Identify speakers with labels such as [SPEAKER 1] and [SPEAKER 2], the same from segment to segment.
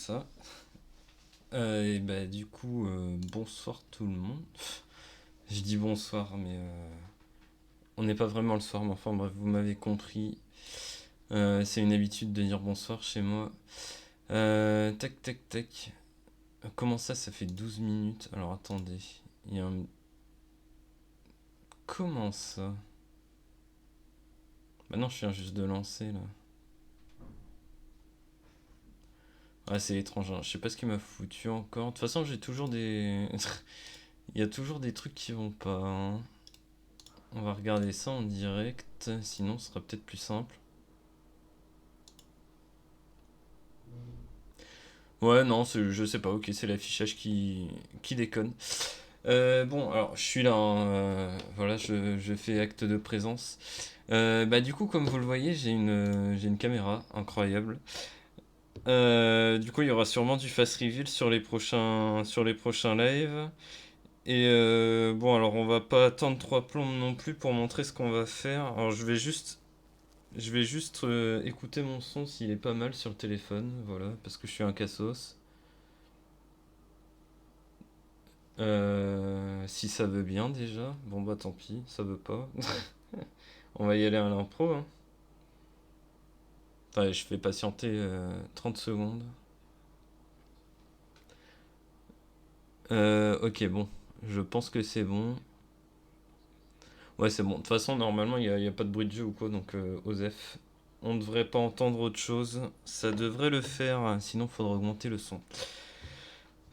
[SPEAKER 1] ça. Et bah du coup, bonsoir tout le monde. Je dis bonsoir, mais on n'est pas vraiment le soir, mais enfin bref, vous m'avez compris. C'est une habitude de dire bonsoir chez moi. Tac tac tac. Comment ça, ça fait 12 minutes? Alors attendez, il y a un... Comment ça? Bah non, je viens juste de lancer là. Ah, c'est étrange, hein. Je sais pas ce qui m'a foutu encore. De toute façon, j'ai toujours des... Il y a toujours des trucs qui vont pas, hein. On va regarder ça en direct, sinon ce sera peut-être plus simple. Ouais, non, je sais pas, ok, c'est l'affichage qui déconne. Bon, alors je suis là, hein, voilà, je fais acte de présence. Bah du coup, comme vous le voyez, j'ai une caméra incroyable. Du coup, il y aura sûrement du fast reveal sur les prochains lives. Et bon, alors on va pas attendre trois plombes non plus pour montrer ce qu'on va faire. Alors je vais juste écouter mon son s'il est pas mal sur le téléphone, voilà, parce que je suis un cassos. Si ça veut bien déjà, bon bah tant pis, ça veut pas. On va y aller à l'impro, hein. Enfin, je fais patienter 30 secondes. Ok, bon, je pense que c'est bon. Ouais, c'est bon. De toute façon, normalement, y a pas de bruit de jeu ou quoi, donc OSEF. On ne devrait pas entendre autre chose. Ça devrait le faire, sinon il faudra augmenter le son.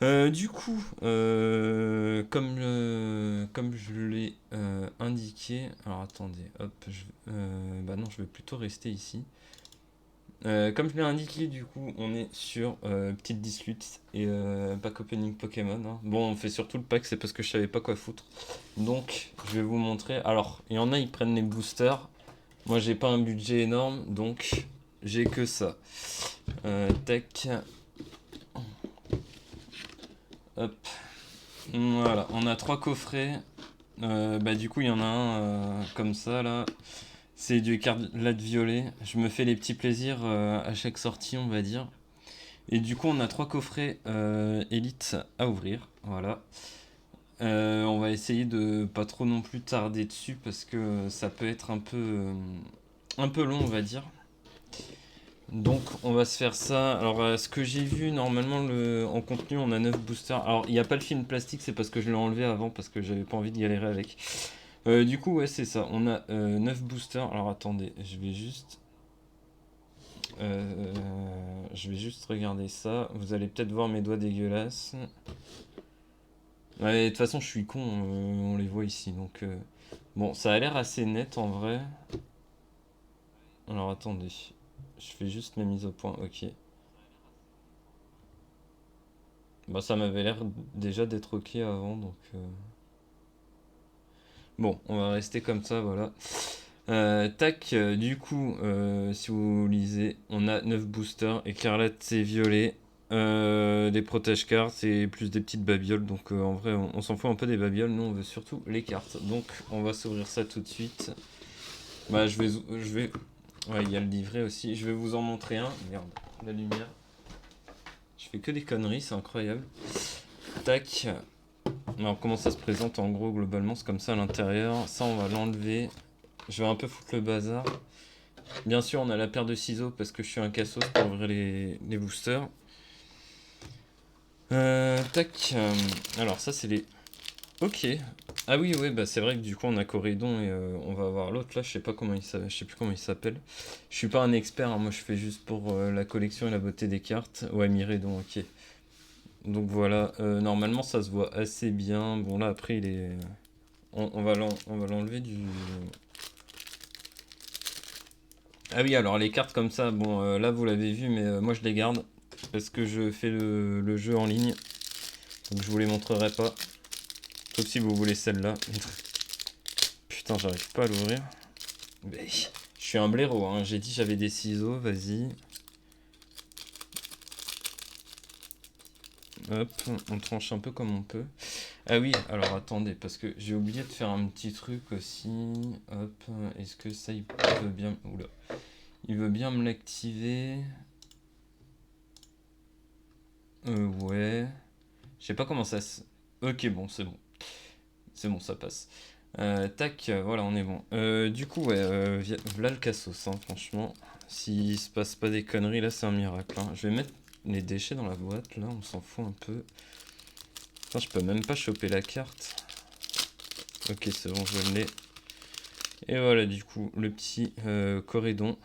[SPEAKER 1] Du coup, comme je l'ai indiqué, alors attendez, hop, bah non, je vais plutôt rester ici. Comme je l'ai indiqué, du coup, on est sur petite discute et pack opening Pokémon, hein. Bon, on fait surtout le pack, c'est parce que je savais pas quoi foutre. Donc, je vais vous montrer. Alors, il y en a, ils prennent les boosters. Moi, j'ai pas un budget énorme, donc j'ai que ça. Tac, hop. Voilà, on a trois coffrets. Bah du coup il y en a un comme ça là. C'est du écarlate violet. Je me fais les petits plaisirs à chaque sortie on va dire. Et du coup on a trois coffrets Elite à ouvrir. Voilà. On va essayer de pas trop non plus tarder dessus parce que ça peut être un peu long on va dire. Donc on va se faire ça. Alors ce que j'ai vu normalement en contenu on a 9 boosters. Alors il n'y a pas le film plastique c'est parce que je l'ai enlevé avant parce que j'avais pas envie de galérer avec. Du coup ouais c'est ça. On a 9 boosters. Alors attendez, je vais juste regarder ça. Vous allez peut-être voir mes doigts dégueulasses. Ouais, de toute façon je suis con, on les voit ici. Donc bon ça a l'air assez net en vrai. Alors attendez. Je fais juste ma mise au point, ok. Bah ça m'avait l'air déjà d'être ok avant, donc... Bon, on va rester comme ça, voilà. Tac, du coup, si vous lisez, on a 9 boosters, écarlate c'est violet, des protège cartes et plus des petites babioles, donc en vrai on s'en fout un peu des babioles, nous on veut surtout les cartes. Donc on va s'ouvrir ça tout de suite. Bah je vais... Ouais, il y a le livret aussi, je vais vous en montrer un. Merde, la lumière. Je fais que des conneries, c'est incroyable. Tac. Alors comment ça se présente en gros globalement c'est comme ça à l'intérieur. Ça on va l'enlever. Je vais un peu foutre le bazar. Bien sûr on a la paire de ciseaux parce que je suis un cassos pour ouvrir les boosters. Tac. Alors ça c'est les... Ok. Ah oui ouais bah c'est vrai que du coup on a Corédon et on va avoir l'autre là, je sais pas comment je sais plus comment il s'appelle. Je suis pas un expert, hein. Moi je fais juste pour la collection et la beauté des cartes. Ouais Miredon, ok. Donc voilà, normalement ça se voit assez bien. Bon là après il est... on va l'enlever du... Ah oui, alors les cartes comme ça, bon là vous l'avez vu, mais moi je les garde parce que je fais le jeu en ligne. Donc je vous les montrerai pas. Sauf si vous voulez celle-là. Putain, j'arrive pas à l'ouvrir. Mais je suis un blaireau, hein. J'ai dit j'avais des ciseaux, vas-y. Hop, on tranche un peu comme on peut. Ah oui, alors attendez, parce que j'ai oublié de faire un petit truc aussi. Hop, est-ce que ça il veut bien... Oula. Il veut bien me l'activer. Ouais. Je sais pas comment ça se... Ok, bon, c'est bon. C'est bon, ça passe. Tac, voilà, on est bon. Du coup, ouais, v'là le cassos, hein, franchement. S'il se passe pas des conneries, là, c'est un miracle, hein. Je vais mettre les déchets dans la boîte, là, on s'en fout un peu. Putain, je peux même pas choper la carte. Ok, c'est bon, je l'ai. Et voilà, du coup, le petit corédon.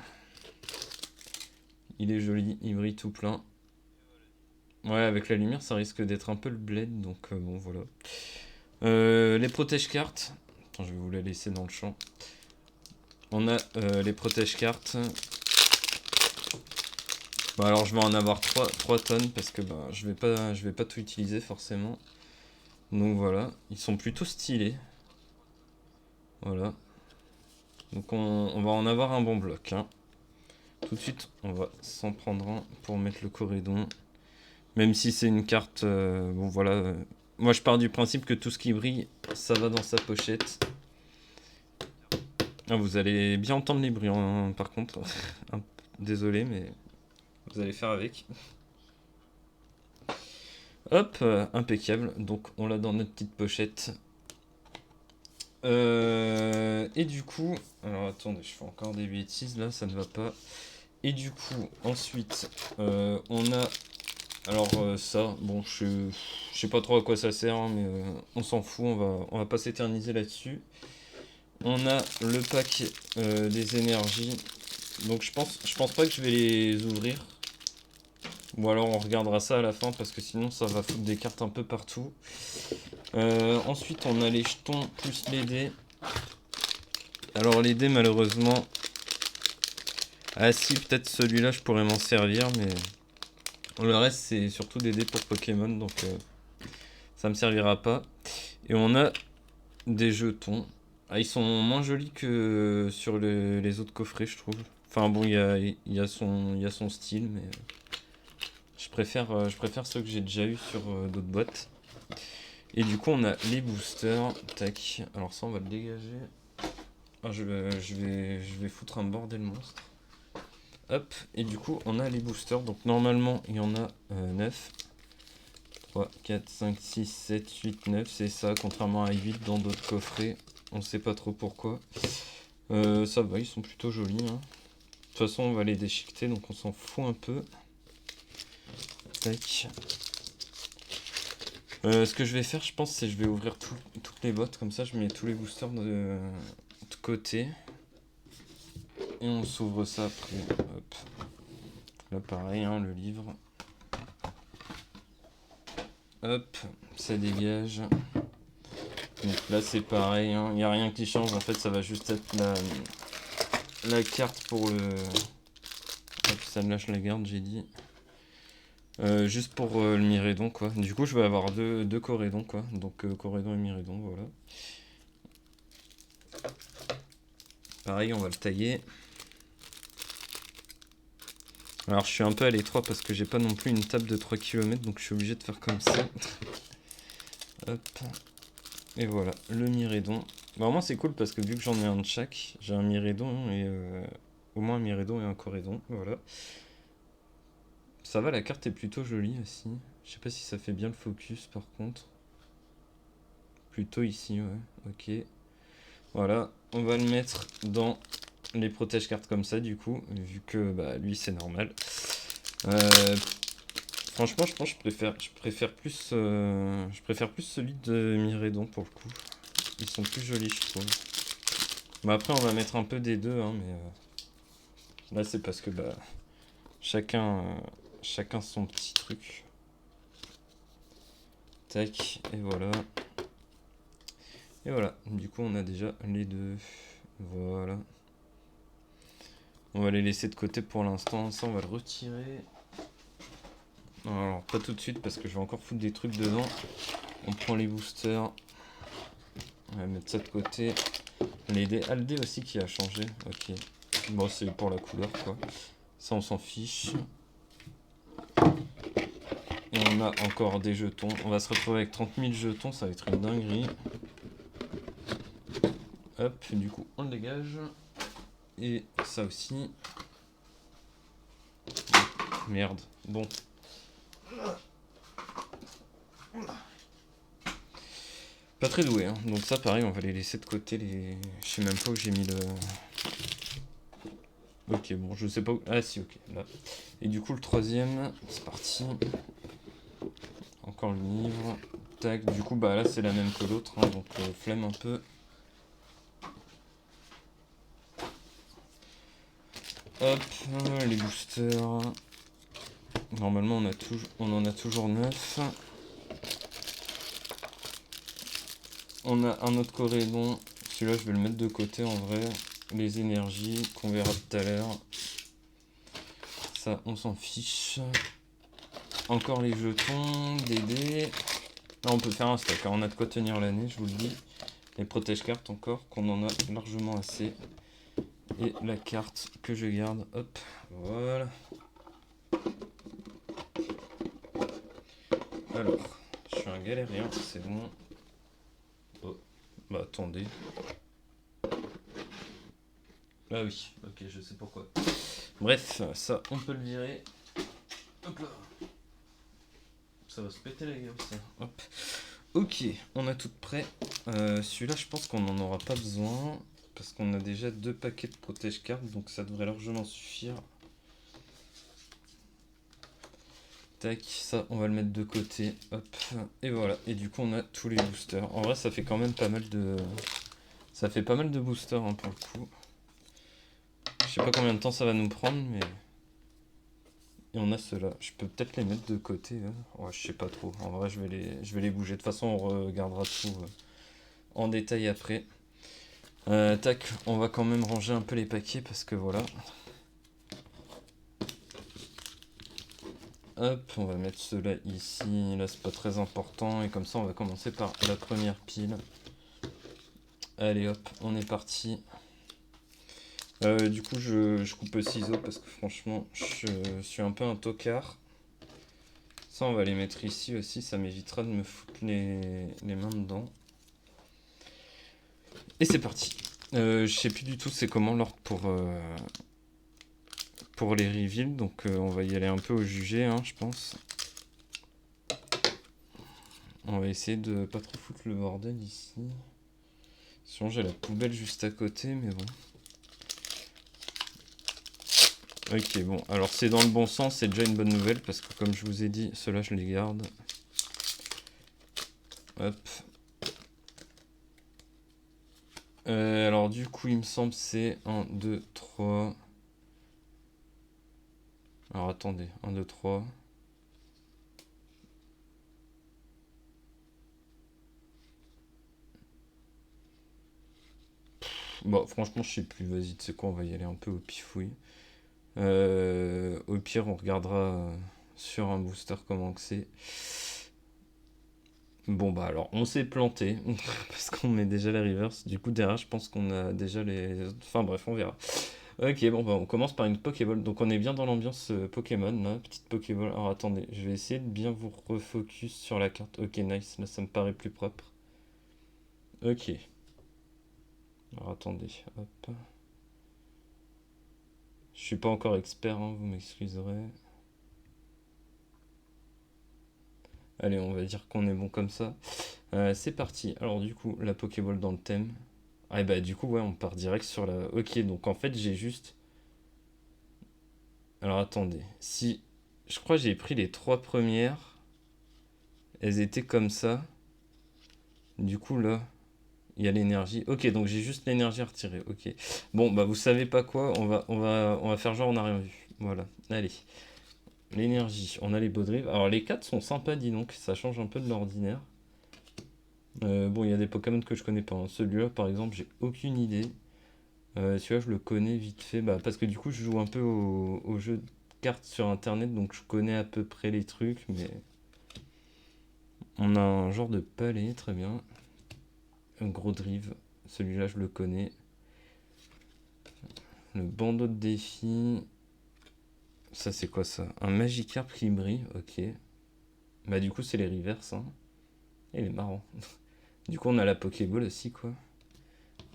[SPEAKER 1] Il est joli, il brille tout plein. Ouais, avec la lumière, ça risque d'être un peu le bled, donc bon, voilà. Les protège-cartes. Attends, je vais vous la laisser dans le champ. On a les protège-cartes. Bah alors je vais en avoir 3 tonnes parce que bah, je vais pas tout utiliser forcément. Donc voilà, ils sont plutôt stylés. Voilà. Donc on va en avoir un bon bloc, hein. Tout de suite, on va s'en prendre un pour mettre le corédon. Même si c'est une carte, bon voilà. Moi je pars du principe que tout ce qui brille, ça va dans sa pochette. Ah, vous allez bien entendre les bruits, hein, par contre. Désolé, mais vous allez faire avec. Hop, impeccable. Donc on l'a dans notre petite pochette. Et du coup, alors attendez, je fais encore des bêtises là, ça ne va pas. Et du coup, ensuite, on a, alors ça, bon, je sais pas trop à quoi ça sert, hein, mais on s'en fout, on va pas s'éterniser là-dessus. On a le pack des énergies. Donc je pense pas que je vais les ouvrir. Ou alors on regardera ça à la fin parce que sinon ça va foutre des cartes un peu partout. Ensuite on a les jetons plus les dés. Alors les dés malheureusement... Ah si, peut-être celui-là je pourrais m'en servir, mais... Le reste c'est surtout des dés pour Pokémon, donc ça me servira pas. Et on a des jetons. Ah, ils sont moins jolis que sur les autres coffrets, je trouve. Enfin bon, il y a son style, mais je préfère ceux que j'ai déjà eu sur d'autres boîtes. Et du coup, on a les boosters. Tac. Alors ça, on va le dégager. Ah, je vais foutre un bordel monstre. Hop. Et du coup, on a les boosters. Donc normalement, il y en a 9. 3, 4, 5, 6, 7, 8, 9. C'est ça, contrairement à 8 dans d'autres coffrets. On sait pas trop pourquoi. Ça va, ils sont plutôt jolis, hein. De toute façon, on va les déchiqueter, donc on s'en fout un peu. Tac. Ce que je vais faire, je pense, c'est que je vais ouvrir toutes les boîtes. Comme ça, je mets tous les boosters de côté. Et on s'ouvre ça après. Hop. Là, pareil, hein, le livre. Hop, ça dégage. Donc là, c'est pareil, hein, il n'y a rien qui change. En fait, ça va juste être la carte pour le... Hop, ça me lâche la garde, j'ai dit. Juste pour le Mirédon, quoi. Du coup, je vais avoir deux Corédons, quoi. Donc, Corédon et Mirédon, voilà. Pareil, on va le tailler. Alors, je suis un peu à l'étroit parce que j'ai pas non plus une table de 3 km, donc je suis obligé de faire comme ça. Hop. Et voilà, le Mirédon. Bah, au moins, c'est cool parce que vu que j'en ai un de chaque, j'ai un Mirédon et au moins un Mirédon et un Corédon. Voilà. Ça va, la carte est plutôt jolie aussi. Je sais pas si ça fait bien le focus par contre. Plutôt ici, ouais. Ok. Voilà, on va le mettre dans les protège-cartes comme ça du coup, vu que bah, lui c'est normal. Franchement, je pense que je préfère plus celui de Mirédon pour le coup. Ils sont plus jolis, je trouve. Bah après, on va mettre un peu des deux, hein, mais là c'est parce que bah chacun, chacun son petit truc. Tac, et voilà. Et voilà, du coup on a déjà les deux. Voilà. On va les laisser de côté pour l'instant. Ça, on va le retirer. Alors, pas tout de suite parce que je vais encore foutre des trucs dedans. On prend les boosters. On va mettre ça de côté. Les dés. Ah, le dé aussi qui a changé. Ok. Bon, c'est pour la couleur, quoi. Ça, on s'en fiche. Et on a encore des jetons. On va se retrouver avec 30 000 jetons. Ça va être une dinguerie. Hop, du coup, on le dégage. Et ça aussi. Merde. Bon. Pas très doué, hein. Donc ça, pareil, on va les laisser de côté. Je sais même pas où j'ai mis le... Ok, bon, je sais pas où... Ah si, ok, là. Et du coup, le troisième, c'est parti. Encore le livre. Tac, du coup, bah là, c'est la même que l'autre, hein, donc flemme un peu. Hop, les boosters. Normalement, on en a toujours 9. On a un autre corédon. Celui-là, je vais le mettre de côté en vrai. Les énergies qu'on verra tout à l'heure. Ça, on s'en fiche. Encore les jetons, des dés. Là, on peut faire un stack, hein. On a de quoi tenir l'année, je vous le dis. Les protège-cartes encore, qu'on en a largement assez. Et la carte que je garde, hop, voilà. Alors, je suis un galérien, c'est bon. Oh, bah attendez. Ah oui, ok, je sais pourquoi. Bref, ça, on peut le virer. Hop là. Ça va se péter la gueule, ça. Hop. Ok, on a tout prêt. Celui-là, je pense qu'on n'en aura pas besoin. Parce qu'on a déjà 2 paquets de protège-cartes, donc ça devrait largement suffire. Tac, ça, on va le mettre de côté. Hop, et voilà. Et du coup, on a tous les boosters. En vrai, ça fait quand même pas mal de... Ça fait pas mal de boosters, hein, pour le coup. Je sais pas combien de temps ça va nous prendre, mais... Et on a ceux-là. Je peux peut-être les mettre de côté. Hein. Ouais, je sais pas trop. En vrai, je vais les bouger. De toute façon, on regardera tout en détail après. Tac, on va quand même ranger un peu les paquets parce que voilà. Hop, on va mettre ceux-là ici. Là, c'est pas très important. Et comme ça, on va commencer par la première pile. Allez, hop, on est parti. Du coup, je coupe le ciseau parce que franchement, je suis un peu un tocard. Ça, on va les mettre ici aussi. Ça m'évitera de me foutre les mains dedans. Et c'est parti. Je sais plus du tout c'est comment l'ordre pour les reveals, donc on va y aller un peu au jugé, hein, je pense. On va essayer de pas trop foutre le bordel ici. Sinon j'ai la poubelle juste à côté, mais bon. Ok, bon, alors c'est dans le bon sens, c'est déjà une bonne nouvelle, parce que comme je vous ai dit, ceux-là je les garde. Hop. Alors du coup, il me semble c'est 1, 2, 3. Alors attendez, 1, 2, 3. Bon, franchement, je sais plus, vas-y, tu sais quoi, on va y aller un peu au pifouille. Au pire, on regardera sur un booster comment que c'est. Bon, bah alors, on s'est planté, parce qu'on met déjà les reverse. Du coup, derrière, je pense qu'on a déjà les autres. Enfin, bref, on verra. Ok, bon, bah, on commence par une Pokéball. Donc, on est bien dans l'ambiance Pokémon, là, petite Pokéball. Alors, attendez, je vais essayer de bien vous refocus sur la carte. Ok, nice, là, ça me paraît plus propre. Ok. Alors, attendez, hop. Je suis pas encore expert, hein, vous m'excuserez. Allez, on va dire qu'on est bon comme ça. C'est parti. Alors du coup, la Pokéball dans le thème. Ah et bah du coup, ouais, on part direct sur la... Ok, donc en fait, j'ai juste... Alors attendez. Si... Je crois que j'ai pris les 3 premières. Elles étaient comme ça. Du coup, là, il y a l'énergie. Ok, donc j'ai juste l'énergie à retirer. Ok. Bon, bah vous savez pas quoi. On va faire genre on n'a rien vu. Voilà. Allez. L'énergie. On a les Baudrive. Alors les 4 sont sympas, dis donc. Ça change un peu de l'ordinaire. Bon, il y a des Pokémon que je connais pas, hein. Celui-là, par exemple, j'ai aucune idée. Celui-là, je le connais vite fait, bah, parce que du coup, je joue un peu au jeu de cartes sur internet, donc je connais à peu près les trucs, mais on a un genre de palais, très bien. Un gros drive, celui-là, je le connais. Le bandeau de défi. Ça, c'est quoi ça? Un Magikarp qui brille, ok. Bah, du coup, c'est les reverse, hein. Il est marrant. Du coup, on a la Pokéball aussi, quoi.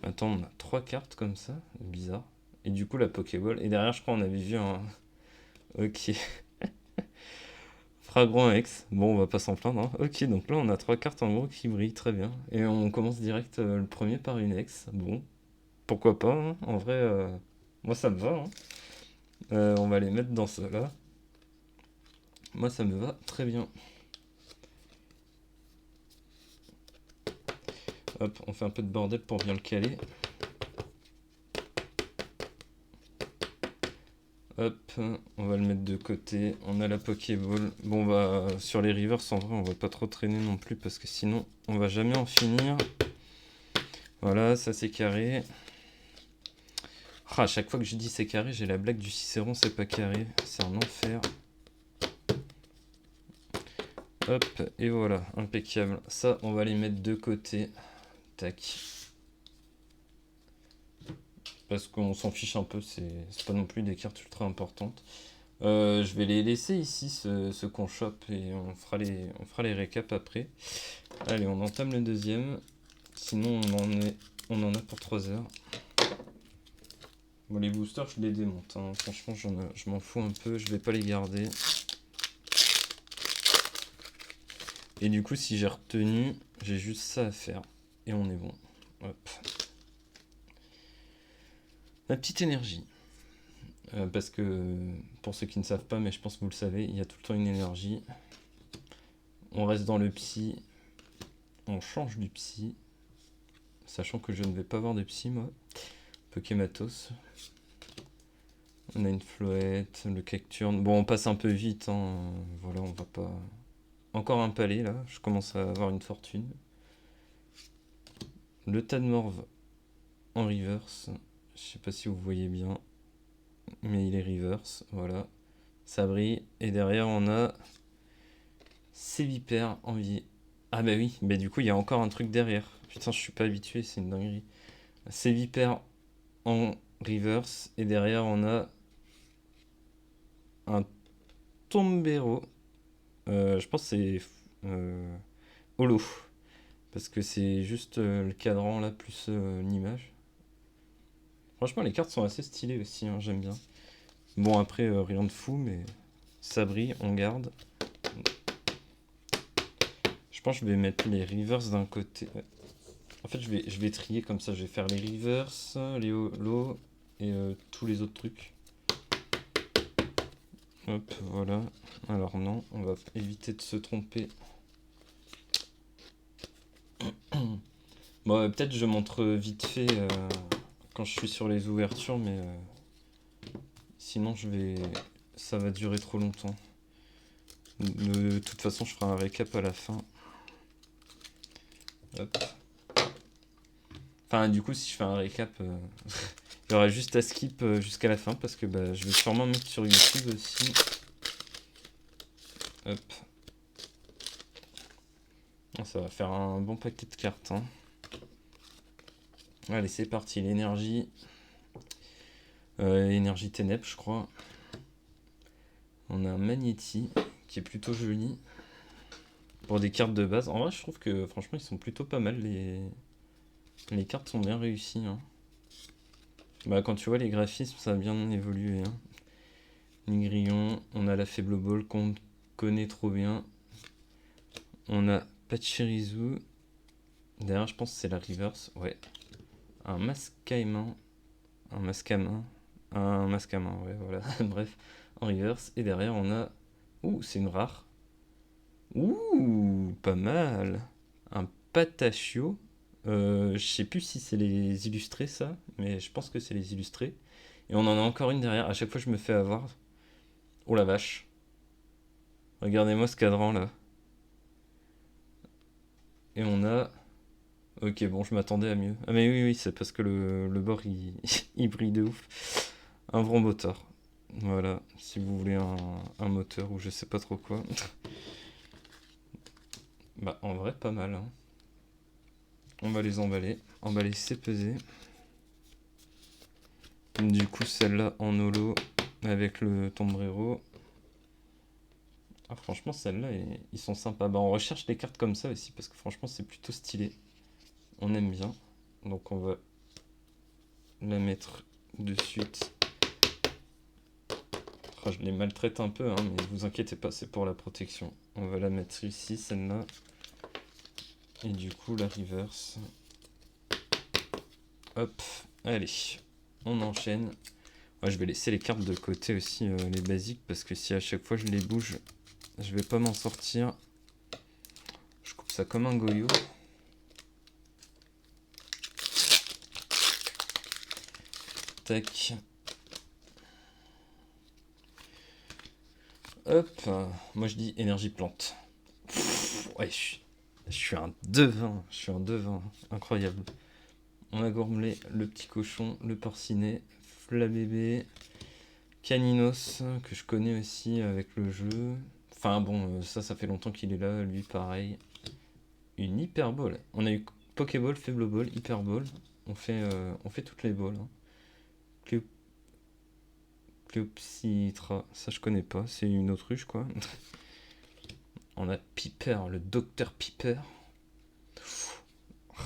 [SPEAKER 1] Attends, on a 3 cartes comme ça, bizarre. Et du coup, la Pokéball. Et derrière, je crois, on avait vu un. Ok. Fragrant X. Bon, on va pas s'en plaindre, hein. Ok, donc là, on a 3 cartes en gros qui brillent très bien. Et on commence direct le premier par une X. Bon, pourquoi pas, hein. En vrai, moi ça me va, hein. On va les mettre dans cela. Moi ça me va très bien. Hop, on fait un peu de bordel pour bien le caler. Hop, on va le mettre de côté. On a la Pokéball. Bon, bah, sur les rivers, en vrai, on va pas trop traîner non plus parce que sinon, on va jamais en finir. Voilà, ça c'est carré. Ah, à chaque fois que je dis c'est carré, j'ai la blague du Cicéron, c'est pas carré. C'est un enfer. Hop, et voilà, impeccable. Ça, on va les mettre de côté. Tac. Parce qu'on s'en fiche un peu, c'est pas non plus des cartes ultra importantes. Je vais les laisser ici, ce qu'on chope, et on fera les récaps après. Allez, on entame le deuxième. Sinon, on en a pour 3 heures. Bon, les boosters, je les démonte, hein. Franchement, je m'en fous un peu, je vais pas les garder. Et du coup, si j'ai retenu, j'ai juste ça à faire. Et on est bon. Hop. La petite énergie. Parce que, pour ceux qui ne savent pas, mais je pense que vous le savez, il y a tout le temps une énergie. On reste dans le psy. On change du psy. Sachant que je ne vais pas avoir de psy, moi. Pokématos. On a une Floette, le Cacturne. Bon, on passe un peu vite, hein. Voilà, on va pas... Encore un palais, là. Je commence à avoir une fortune. Le Tadmorve en reverse. Je sais pas si vous voyez bien. Mais il est reverse, voilà. Ça brille. Et derrière, on a... Sévipère en vie. Ah bah oui, mais du coup, il y a encore un truc derrière. Putain, je suis pas habitué, c'est une dinguerie. Sévipère en reverse. Et derrière, on a un Tombero. Je pense que c'est holo. Parce que c'est juste le cadran là, plus l'image. Franchement, les cartes sont assez stylées aussi, hein, j'aime bien. Bon, après, rien de fou, mais ça brille, on garde. Je pense que je vais mettre les reverse d'un côté. Ouais. En fait, je vais trier comme ça. Je vais faire les reverse, les holo et tous les autres trucs. Hop, voilà. Alors non, on va éviter de se tromper. Bon, peut-être je montre vite fait quand je suis sur les ouvertures, mais sinon ça va durer trop longtemps. De toute façon, je ferai un récap à la fin. Hop. Enfin, du coup, si je fais un récap, il y aura juste à skip jusqu'à la fin parce que bah, je vais sûrement mettre sur YouTube aussi. Hop. Ça va faire un bon paquet de cartes, hein. Allez, c'est parti. L'énergie. Énergie ténèbres, je crois. On a un Magnéti qui est plutôt joli. Pour des cartes de base. En vrai, je trouve que franchement, ils sont plutôt pas mal. Les cartes sont bien réussies, hein. Bah, quand tu vois les graphismes, ça a bien évolué, hein. Nigrillon, on a la Faible Ball qu'on connaît trop bien. On a Pachirisu. Derrière, je pense que c'est la reverse. Ouais. Un Mascaïman. Un Mascamin. Un Mascamin, ouais, voilà. Bref, en reverse. Et derrière, on a... Ouh, c'est une rare. Ouh, pas mal. Un Patachio. Je sais plus si c'est les illustrés, ça. Mais je pense que c'est les illustrés. Et on en a encore une derrière. À chaque fois, je me fais avoir. Oh la vache. Regardez-moi ce cadran, là. Et on a... Ok, bon, je m'attendais à mieux. Ah mais oui, oui, c'est parce que le bord, il brille de ouf. Un vrai moteur. Voilà, si vous voulez un moteur ou je sais pas trop quoi. Bah, en vrai, pas mal, hein. On va les emballer. Emballer, c'est peser. Du coup, celle-là en holo avec le tombrero. Ah, franchement, celle-là, ils sont sympas. Bah, on recherche des cartes comme ça aussi parce que franchement, c'est plutôt stylé. On aime bien. Donc, on va la mettre de suite. Oh, je les maltraite un peu, hein, mais vous inquiétez pas, c'est pour la protection. On va la mettre ici, celle-là. Et du coup, la reverse. Hop, allez, on enchaîne. Ouais, je vais laisser les cartes de côté aussi, les basiques, parce que si à chaque fois je les bouge, je vais pas m'en sortir. Je coupe ça comme un goyot. Tac. Hop, moi je dis énergie plante. Ouais, je suis un devin, incroyable. On a Gourmelet, le petit cochon, le porcinet, Flabébé, Caninos, que je connais aussi avec le jeu. Enfin bon, ça fait longtemps qu'il est là, lui pareil. Une Hyperball. On a eu Pokéball, Faible Ball, Hyperball. On fait toutes les balls. Hein. Cléopsitra, ça je connais pas, c'est une autruche quoi. On a Piper, le docteur Piper.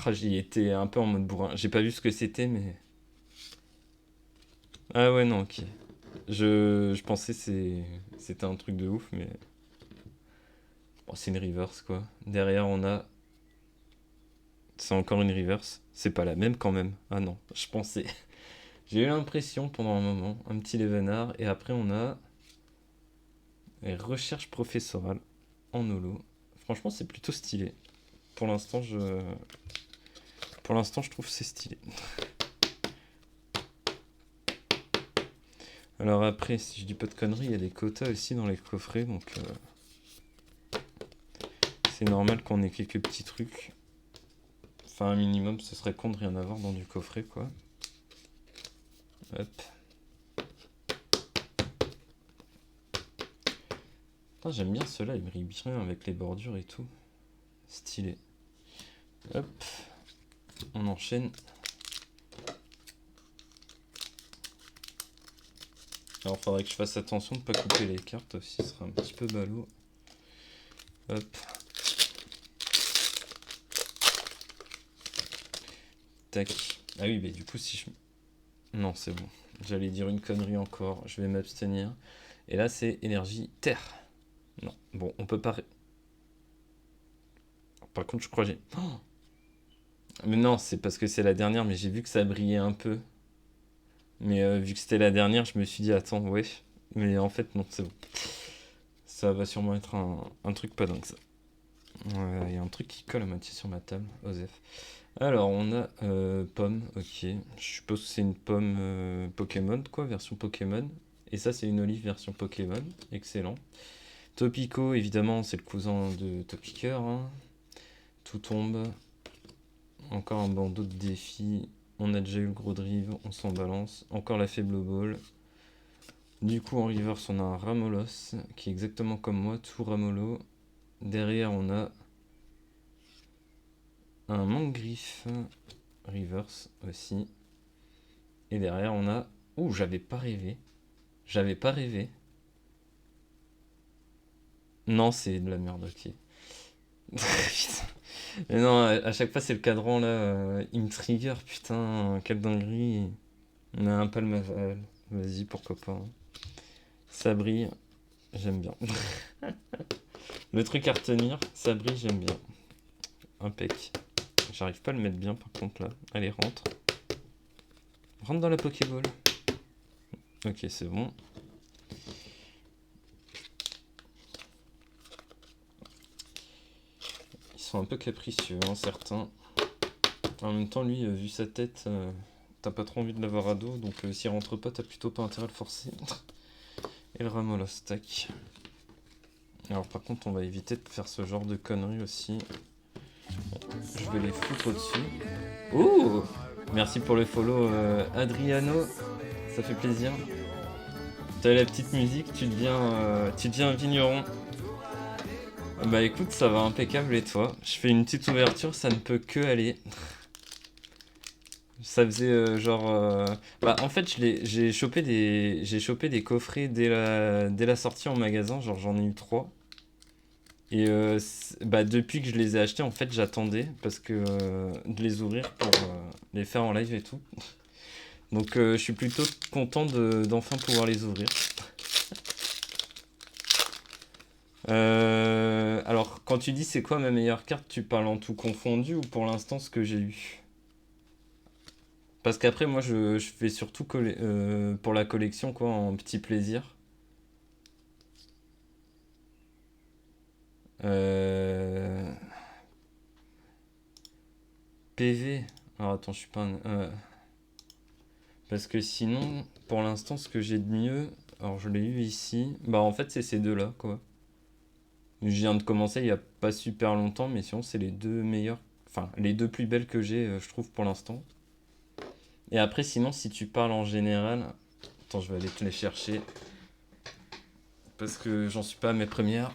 [SPEAKER 1] Ah, j'y étais un peu en mode bourrin. J'ai pas vu ce que c'était, mais. Ah ouais, non, ok. Je pensais c'était un truc de ouf, mais. Bon, c'est une reverse quoi. Derrière, on a. C'est encore une reverse. C'est pas la même quand même. Ah non, je pensais. J'ai eu l'impression pendant un moment, un petit Levenard, et après on a. Recherche professorale en holo. Franchement, c'est plutôt stylé. Pour l'instant, je trouve que c'est stylé. Alors après, si je dis pas de conneries, il y a des quotas aussi dans les coffrets, donc c'est normal qu'on ait quelques petits trucs. Enfin, un minimum, ce serait con de rien avoir dans du coffret, quoi. Hop. Putain, j'aime bien ceux-là, ils brillent bien avec les bordures et tout. Stylé. Hop. On enchaîne. Alors, faudrait que je fasse attention de ne pas couper les cartes aussi, ce sera un petit peu ballot. Hop. Tac. Ah oui, mais du coup, si je... Non, c'est bon. J'allais dire une connerie encore, je vais m'abstenir. Et là, c'est énergie terre. Non, bon, on peut pas... Par contre, je crois que j'ai... Oh, mais non, c'est parce que c'est la dernière, mais j'ai vu que ça brillait un peu. Mais vu que c'était la dernière, je me suis dit, attends, ouais. Mais en fait, non, c'est bon. Ça va sûrement être un truc pas dingue, ça. Il y a un truc qui colle à moitié sur ma table, Osef. Alors, on a pomme, ok. Je suppose que c'est une pomme Pokémon, quoi, version Pokémon. Et ça, c'est une olive version Pokémon. Excellent. Topico, évidemment, c'est le cousin de Topiqueur. Hein. Tout tombe. Encore un bandeau de défi. On a déjà eu le gros drive, on s'en balance. Encore la faible ball. Du coup, en reverse, on a un Ramolos, qui est exactement comme moi, tout Ramolo. Derrière, on a un Mangriffe, reverse aussi. Et derrière, on a... Ouh, j'avais pas rêvé. J'avais pas rêvé. Non, c'est de la merde, ok. Putain. Mais non, à chaque fois, c'est le cadran, là. Il me trigger, putain, quelle dinguerie. On a un Palmaval. Vas-y, pourquoi pas. Hein. Ça brille, j'aime bien. Le truc à retenir, ça brille, j'aime bien. Impec. J'arrive pas à le mettre bien par contre là. Allez, rentre. Rentre dans la Pokéball. Ok, c'est bon. Ils sont un peu capricieux, hein, certains. En même temps, lui, vu sa tête, t'as pas trop envie de l'avoir à dos. Donc s'il rentre pas, t'as plutôt pas intérêt à le forcer. Et le Ramolos, tac. Alors par contre, on va éviter de faire ce genre de conneries aussi. Je vais les foutre au-dessus. Oh! Merci pour le follow Adriano, ça fait plaisir. T'as la petite musique, tu deviens un vigneron. Bah écoute, ça va impeccable et toi? Je fais une petite ouverture, ça ne peut que aller. Ça faisait Bah en fait, j'ai chopé des coffrets dès la sortie en magasin, genre j'en ai eu 3. Et bah, depuis que je les ai achetés, en fait, j'attendais parce que de les ouvrir pour les faire en live et tout. Donc je suis plutôt content d'enfin pouvoir les ouvrir. Alors, quand tu dis c'est quoi ma meilleure carte, tu parles en tout confondu ou pour l'instant ce que j'ai eu? Parce qu'après, moi, je fais surtout pour la collection, quoi, en petit plaisir. Euh, PV. Alors, attends, je suis pas parce que sinon, pour l'instant, ce que j'ai de mieux, alors je l'ai eu ici. Bah, en fait, c'est ces deux-là, quoi. Je viens de commencer il y a pas super longtemps, mais sinon, c'est les deux meilleurs. Enfin, les deux plus belles que j'ai, je trouve, pour l'instant. Et après, sinon, si tu parles en général. Attends, je vais aller te les chercher. Parce que j'en suis pas à mes premières.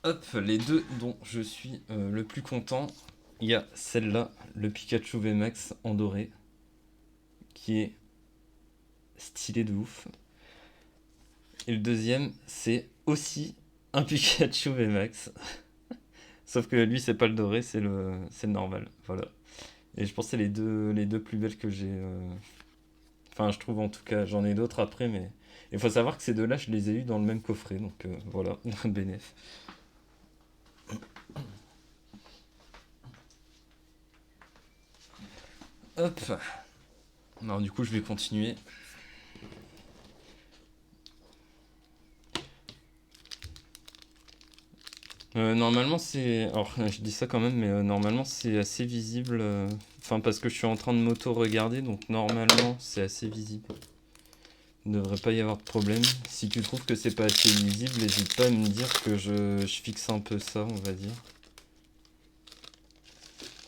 [SPEAKER 1] Hop, les deux dont je suis le plus content. Il y a celle-là, le Pikachu VMAX en doré, qui est stylé de ouf. Et le deuxième, c'est aussi un Pikachu VMAX. Sauf que lui, c'est pas le doré, c'est le normal. Voilà. Et je pense que c'est les deux plus belles que j'ai. Enfin, je trouve en tout cas, j'en ai d'autres après, mais il faut savoir que ces deux-là, je les ai eu dans le même coffret. Donc voilà, bénéf. Hop. Alors du coup, je vais continuer. Normalement, c'est. Alors, je dis ça quand même, mais normalement, c'est assez visible. Enfin, parce que je suis en train de m'auto-regarder, donc normalement, c'est assez visible. Il ne devrait pas y avoir de problème. Si tu trouves que c'est pas assez visible, n'hésite pas à me dire que je fixe un peu ça, on va dire.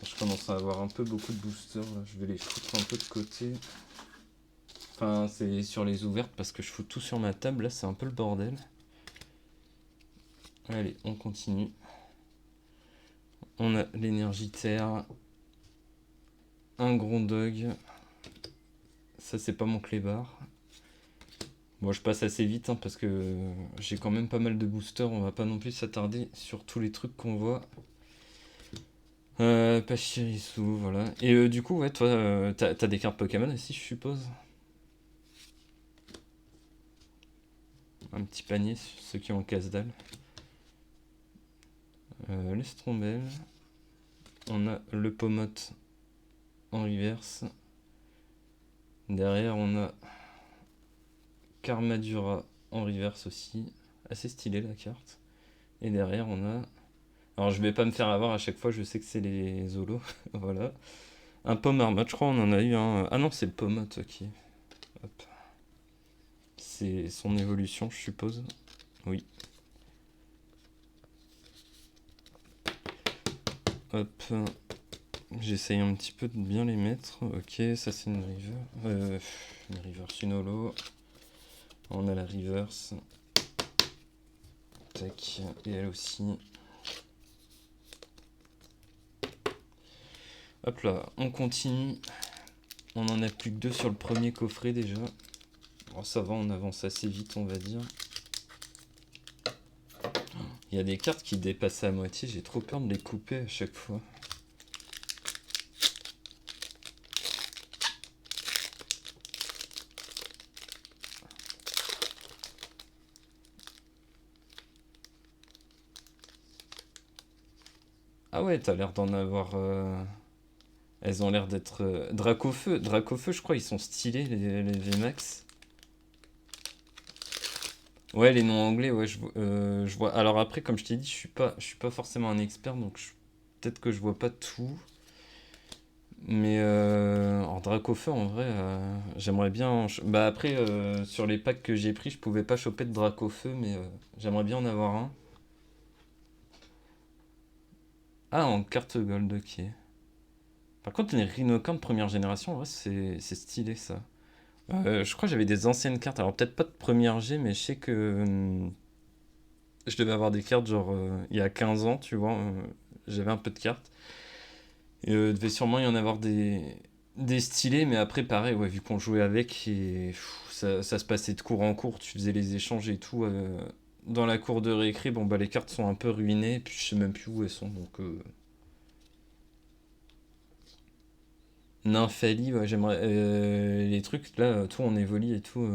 [SPEAKER 1] Je commence à avoir un peu beaucoup de boosters, là. Je vais les foutre un peu de côté. Enfin, c'est sur les ouvertes parce que je fous tout sur ma table, là, c'est un peu le bordel. Allez, on continue. On a l'énergie terre. Un Grondog. Ça, c'est pas mon clébard. Bon, je passe assez vite hein, parce que j'ai quand même pas mal de boosters. On va pas non plus s'attarder sur tous les trucs qu'on voit. Pachirisu, voilà. Et du coup, ouais, toi, t'as des cartes Pokémon aussi, je suppose. Un petit panier, ceux qui ont casse-dalle. Les Strombelles. On a le Pomote en reverse. Derrière, on a Karmadura en reverse aussi. Assez stylé la carte. Et derrière, on a. Alors, je vais pas me faire avoir à chaque fois, je sais que c'est les Zolos. Voilà. Un Pomarmotte, je crois, on en a eu un. Ah non, c'est le Pomote, ok. Hop. C'est son évolution, je suppose. Oui. Hop. J'essaye un petit peu de bien les mettre. Ok, ça c'est une river. Une reverse, une holo. On a la reverse. Tac. Et elle aussi. Hop là, on continue. On en a plus que deux sur le premier coffret déjà. Bon, ça va, on avance assez vite, on va dire. Il y a des cartes qui dépassent à moitié, j'ai trop peur de les couper à chaque fois. Ah ouais, t'as l'air d'en avoir. Elles ont l'air d'être. Dracofeu. Dracofeu, je crois, ils sont stylés, les VMAX. Ouais, les noms anglais, ouais, je vois. Alors après, comme je t'ai dit, je suis pas forcément un expert, donc peut-être que je vois pas tout. Mais en Dracofeu, en vrai, j'aimerais bien. Bah après, sur les packs que j'ai pris, je pouvais pas choper de Dracofeu, mais j'aimerais bien en avoir un. Ah, en carte gold, ok. Par contre, les Rhinocorn de première génération, en vrai, c'est stylé ça. Je crois que j'avais des anciennes cartes, alors peut-être pas de première G, mais je sais que je devais avoir des cartes genre il y a 15 ans, tu vois. J'avais un peu de cartes. Et devait sûrement y en avoir des stylés, mais après, pareil, ouais, vu qu'on jouait avec, et ça se passait de cours en cours, tu faisais les échanges et tout. Dans la cour de récré, bon, bah les cartes sont un peu ruinées, puis je sais même plus où elles sont, donc. Nymphalie, ouais, j'aimerais. Les trucs là, tout en évoli et tout.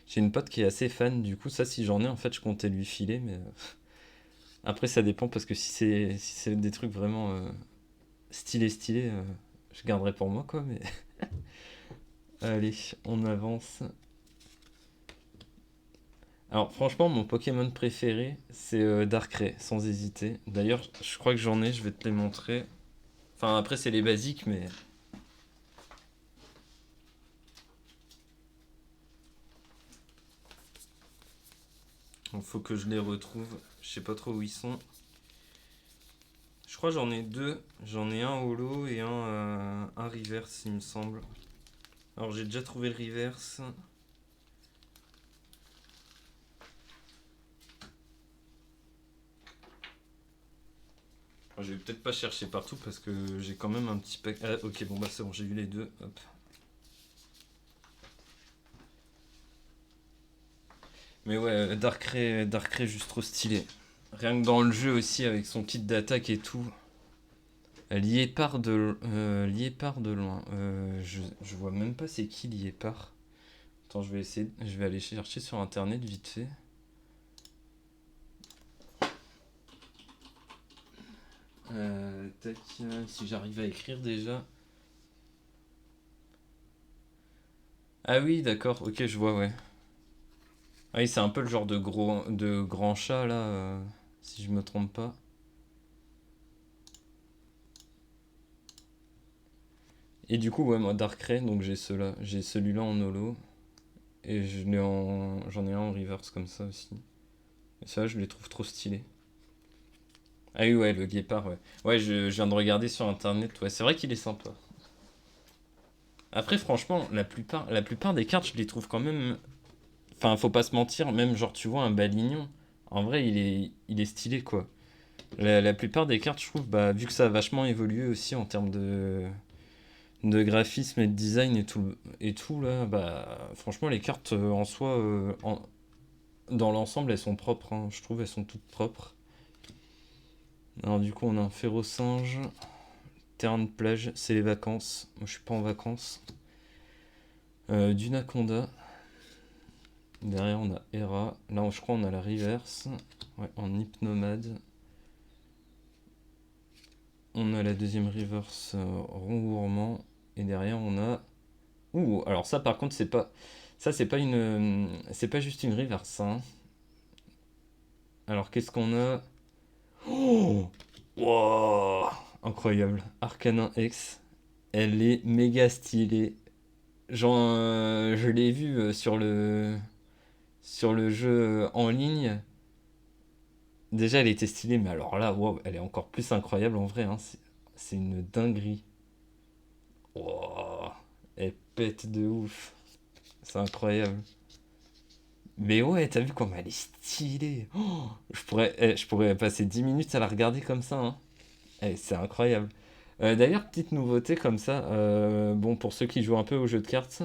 [SPEAKER 1] J'ai une pote qui est assez fan, du coup, ça, si j'en ai, en fait, je comptais lui filer, mais après, ça dépend parce que si c'est des trucs vraiment stylés, je garderai pour moi, quoi. Mais allez, on avance. Alors, franchement, mon Pokémon préféré, c'est Darkrai, sans hésiter. D'ailleurs, je crois que j'en ai, je vais te les montrer. Enfin, après, c'est les basiques, mais il faut que je les retrouve. Je sais pas trop où ils sont. Je crois que j'en ai deux. J'en ai un holo et un reverse, il me semble. Alors, j'ai déjà trouvé le reverse. Je vais peut-être pas chercher partout parce que j'ai quand même un petit pack. Ah, ok, bon, bah c'est bon, j'ai eu les deux. Hop. Mais ouais, Darkrai juste trop stylé. Rien que dans le jeu aussi, avec son kit d'attaque et tout. Liépard de loin. Je vois même pas c'est qui Liépard. Attends, je vais aller chercher sur internet vite fait. Tac, si j'arrive à écrire déjà. Ah oui, d'accord, ok, je vois, ouais. Ah oui, c'est un peu le genre de grand chat là, si je me trompe pas. Et du coup, ouais, moi, Darkrai, donc j'ai ceux-là. J'ai celui-là en holo. Et j'en ai un en reverse comme ça aussi. Et ça, je les trouve trop stylés. Ah oui, ouais, le guépard, ouais. Ouais, je viens de regarder sur internet. Ouais, c'est vrai qu'il est sympa. Après, franchement, la plupart des cartes, je les trouve quand même. Enfin, faut pas se mentir, même genre, tu vois, un Balignon. En vrai, il est stylé, quoi. La plupart des cartes, je trouve, bah, vu que ça a vachement évolué aussi en termes de graphisme et de design et tout là, bah, franchement, les cartes en soi, dans l'ensemble, elles sont propres, hein. Je trouve elles sont toutes propres. Alors, du coup, on a un Férocinge. Terrain de plage, c'est les vacances. Moi, je suis pas en vacances. Dunaconda. Derrière, on a Hera. Là, je crois, on a la reverse. Ouais, en hypnomade. On a la deuxième reverse Rongourmand. Et derrière, on a. Ouh, alors ça, par contre, c'est pas. Ça, c'est pas une. C'est pas juste une reverse, hein. Alors, qu'est-ce qu'on a? Oh, wow, incroyable. Arcanin X. Elle est méga stylée. Genre, je l'ai vue sur le jeu en ligne. Déjà, elle était stylée, mais alors là, wow, elle est encore plus incroyable en vrai, hein. C'est une dinguerie. Wow, elle pète de ouf. C'est incroyable. Mais ouais, t'as vu comme elle est stylée. Oh, je pourrais passer 10 minutes à la regarder comme ça, hein. C'est incroyable. D'ailleurs, petite nouveauté comme ça, bon, pour ceux qui jouent un peu aux jeux de cartes,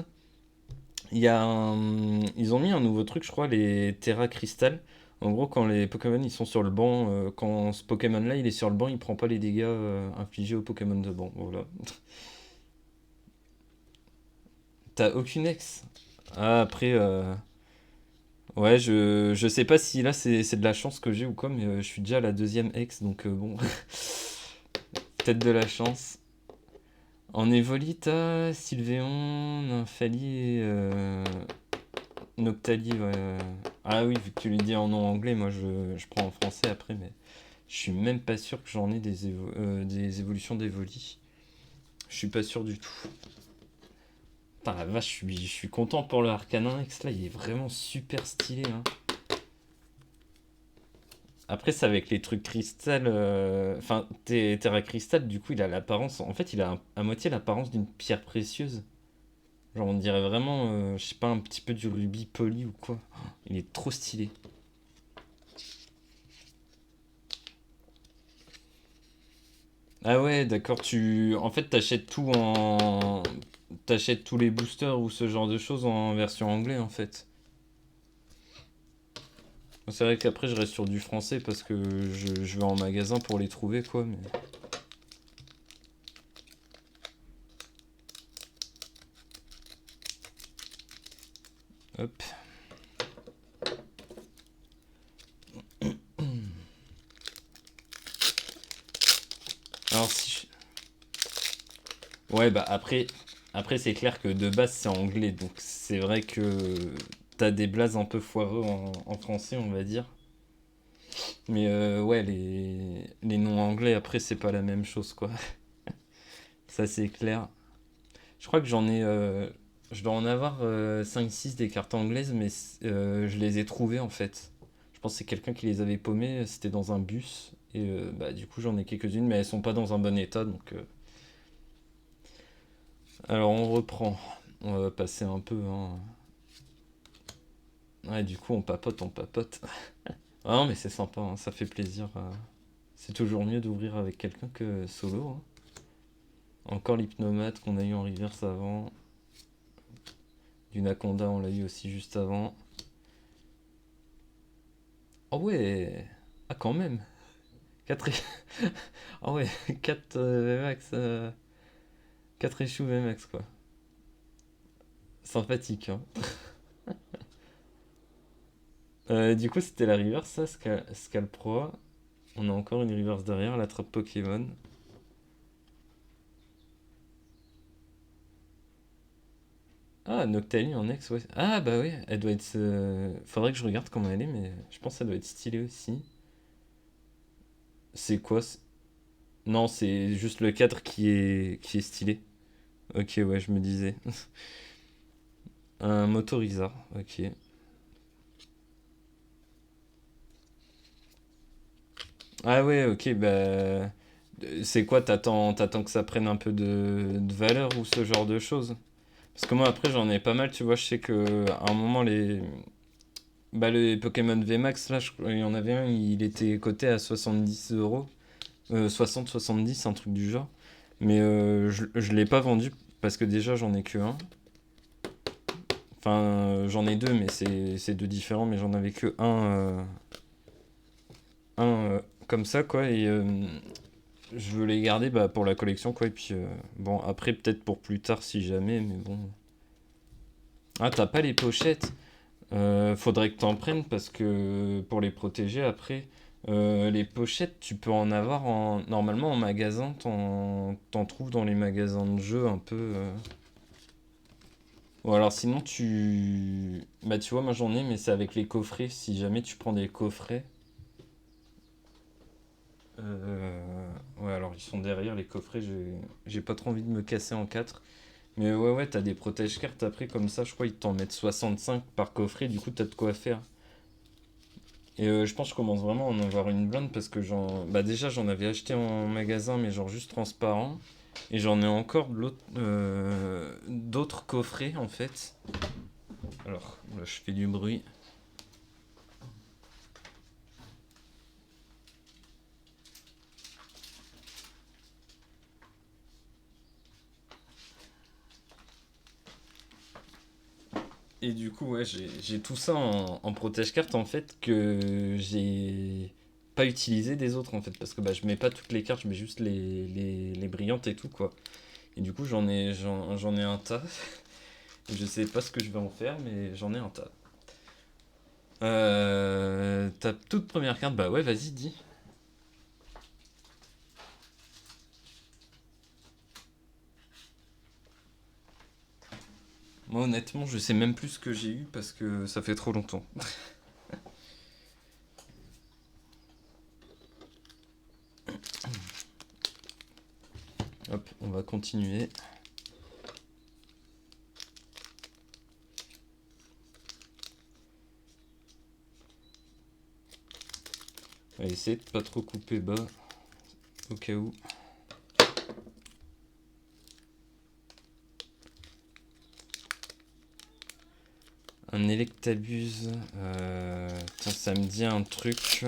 [SPEAKER 1] ils ont mis un nouveau truc, je crois, les Terra Crystal. En gros, quand les Pokémon ils sont sur le banc, quand ce Pokémon-là il est sur le banc, il prend pas les dégâts infligés aux Pokémon de banc. Voilà. T'as aucune ex? Ah, après, ouais, je sais pas si là c'est de la chance que j'ai ou quoi, mais je suis déjà à la deuxième ex, donc bon, peut-être de la chance. En Evoli, t'as Sylveon, Nymphalie et Noctali, ouais. Ah oui, vu que tu lui dis en nom anglais, moi je prends en français après, mais je suis même pas sûr que j'en ai des évolutions d'Evoli. Je suis pas sûr du tout. Putain, la vache, je suis content pour le Arcanin X là, il est vraiment super stylé, hein. Après, c'est avec les trucs cristal. Enfin, Terra Cristal, du coup, il a l'apparence. En fait, il a à moitié l'apparence d'une pierre précieuse. Genre, on dirait vraiment, je sais pas, un petit peu du rubis poli ou quoi. Il est trop stylé. Ah ouais, d'accord, en fait, t'achètes tous les boosters ou ce genre de choses en version anglais, en fait. C'est vrai qu'après, je reste sur du français parce que je vais en magasin pour les trouver, quoi. Mais... Hop. Alors si Ouais, bah après c'est clair que de base c'est anglais, donc c'est vrai que t'as des blazes un peu foireux en français, on va dire. Mais ouais, les noms anglais après c'est pas la même chose quoi. Ça c'est clair. Je crois que je dois en avoir 5-6 des cartes anglaises, mais je les ai trouvées en fait. Je pense que c'est quelqu'un qui les avait paumées, c'était dans un bus. Et bah, du coup j'en ai quelques-unes, mais elles sont pas dans un bon état, donc... Alors on reprend. On va passer un peu, hein. Ouais, du coup on papote, on papote. Ah non, mais c'est sympa, hein, ça fait plaisir. C'est toujours mieux d'ouvrir avec quelqu'un que solo, hein. Encore l'hypnomate qu'on a eu en reverse avant. Du Naconda, on l'a eu aussi juste avant. Oh ouais! Ah, quand même! 4 Ah ouais, 4 VMAX. 4 échous VMAX, quoi. Sympathique, hein. Du coup, c'était la reverse, ça, Scalproa. On a encore une reverse derrière, la trappe Pokémon. Ah, Noctali en ex, ouais. Ah, bah ouais, elle doit être. Faudrait que je regarde comment elle est, mais je pense que ça doit être stylé aussi. C'est quoi? Non, c'est juste le cadre qui est stylé. Ok, ouais, je me disais. Un Motoriza, ok. Ah ouais, ok, bah... C'est quoi, t'attends que ça prenne un peu de valeur ou ce genre de choses? Parce que moi, après, j'en ai pas mal, tu vois, je sais que à un moment, Bah, le Pokémon VMAX, là, il y en avait un, il était coté à 70 euros. 60-70, un truc du genre. Mais je l'ai pas vendu parce que déjà, j'en ai que un. Enfin, j'en ai deux, mais c'est deux différents, mais j'en avais que un comme ça, quoi. Et je veux les garder bah, pour la collection, quoi. Et puis, bon, après, peut-être pour plus tard, si jamais, mais bon. Ah, t'as pas les pochettes? Faudrait que t'en prennes parce que pour les protéger, après, les pochettes, tu peux en avoir normalement en magasin. T'en trouves dans les magasins de jeux un peu. Ou alors sinon, Bah, tu vois, moi j'en ai, mais c'est avec les coffrets. Si jamais tu prends des coffrets. Ouais, alors ils sont derrière les coffrets. J'ai pas trop envie de me casser en quatre. Mais ouais, ouais, t'as des protège-cartes après, comme ça, je crois ils t'en mettent 65 par coffret, du coup t'as de quoi faire. Et je pense que je commence vraiment à en avoir une blinde parce que bah déjà j'en avais acheté en magasin, mais genre juste transparent. Et j'en ai encore d'autres coffrets en fait. Alors, là je fais du bruit. Et du coup, ouais, j'ai tout ça en protège-carte en fait que j'ai pas utilisé des autres en fait. Parce que bah, je mets pas toutes les cartes, je mets juste les brillantes et tout quoi. Et du coup, j'en ai un tas. Je sais pas ce que je vais en faire, mais j'en ai un tas. Ta toute première carte, bah ouais, vas-y, dis. Moi, honnêtement, je sais même plus ce que j'ai eu parce que ça fait trop longtemps. Hop, on va continuer. On va essayer de pas trop couper bas, au cas où. Un Electabuzz. Tiens, ça me dit un truc.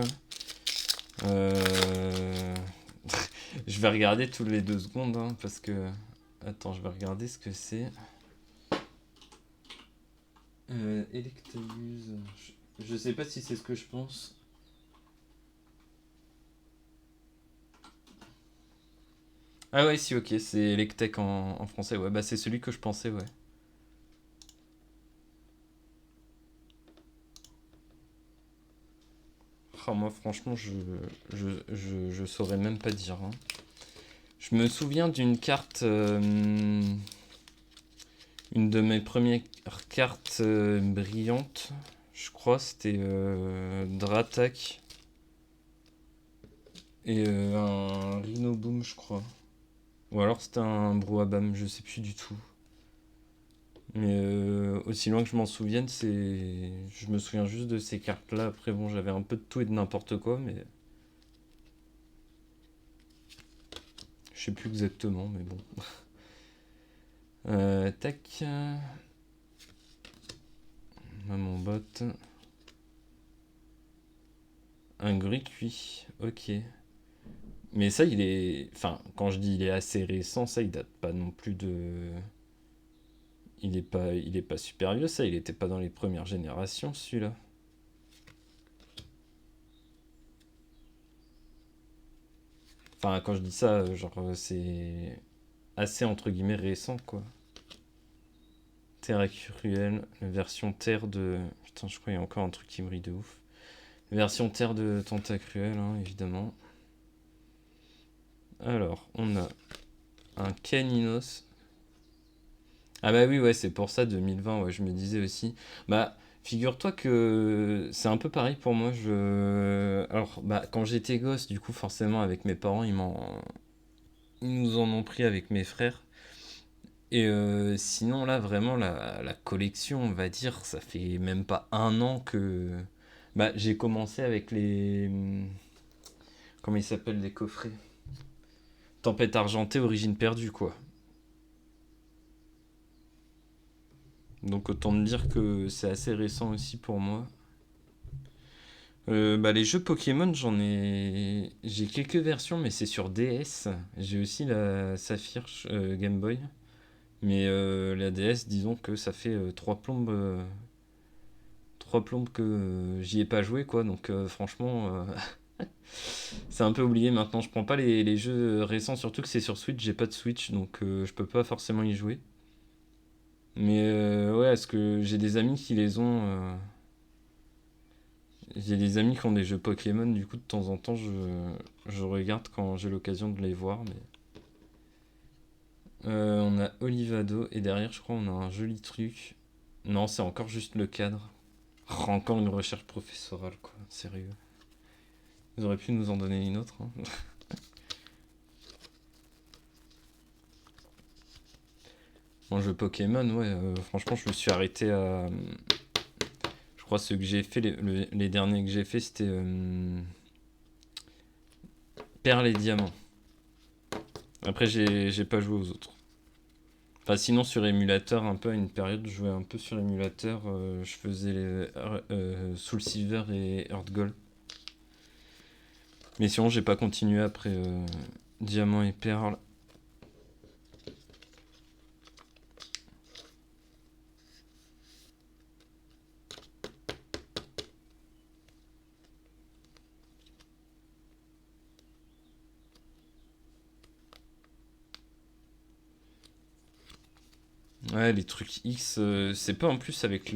[SPEAKER 1] Euh... Je vais regarder tous les 2 secondes, hein, parce que... Attends, je vais regarder ce que c'est. Electabuzz. Je sais pas si c'est ce que je pense. Ah ouais, si, ok, c'est Electek en français, ouais. Bah c'est celui que je pensais, ouais. Ah, moi, franchement, je saurais même pas dire, hein. Je me souviens d'une carte, une de mes premières cartes brillantes, je crois, c'était Dratak et un Rhinoboom, je crois. Ou alors c'était un Brouhaban, je sais plus du tout. Mais aussi loin que je m'en souvienne, je me souviens juste de ces cartes-là. Après, bon, j'avais un peu de tout et de n'importe quoi, mais je sais plus exactement, mais bon. Tac. Maman botte. Un gris cuit, ok. Mais ça, il est. Enfin, quand je dis il est assez récent, ça, il date pas non plus de. Il est pas super vieux, ça, il était pas dans les premières générations, celui-là. Enfin, quand je dis ça, genre, c'est assez entre guillemets récent, quoi. Terre cruelle, version terre de. Putain, je crois qu'il y a encore un truc qui brille de ouf. Version terre de Tentacruel, hein, évidemment. Alors, on a un Caninos. Ah bah oui, ouais, c'est pour ça 2020, ouais, je me disais aussi. Bah, figure-toi que c'est un peu pareil pour moi. Alors, bah, quand j'étais gosse, du coup, forcément, avec mes parents, ils nous en ont pris avec mes frères. Et sinon, là, vraiment, la collection, on va dire, ça fait même pas un an que... Bah, j'ai commencé avec les... Comment ils s'appellent les coffrets? Tempête argentée, origine perdue, quoi. Donc autant me dire que c'est assez récent aussi pour moi. Bah, les jeux Pokémon, j'ai quelques versions, mais c'est sur DS. J'ai aussi la Saphir Game Boy. Mais la DS, disons que ça fait trois plombes que j'y ai pas joué, quoi. Donc franchement, c'est un peu oublié maintenant. Je prends pas les jeux récents, surtout que c'est sur Switch. J'ai pas de Switch, donc je peux pas forcément y jouer. Mais ouais, est-ce que j'ai des amis qui les ont. J'ai des amis qui ont des jeux Pokémon, du coup de temps en temps je regarde quand j'ai l'occasion de les voir. Mais... on a Olivado et derrière je crois on a un joli truc. Non, c'est encore juste le cadre. Oh, encore une recherche professorale quoi, sérieux. Ils auraient pu nous en donner une autre, hein. En jeu Pokémon, ouais, franchement je me suis arrêté à... Je crois ceux que j'ai fait, les derniers que j'ai fait c'était Perle et Diamant. Après j'ai pas joué aux autres. Enfin, sinon, sur émulateur, un peu à une période, je jouais un peu sur émulateur. Je faisais Soul Silver et Earth Gold. Mais sinon, j'ai pas continué après Diamant et Perle. Ouais, les trucs X, c'est pas en plus avec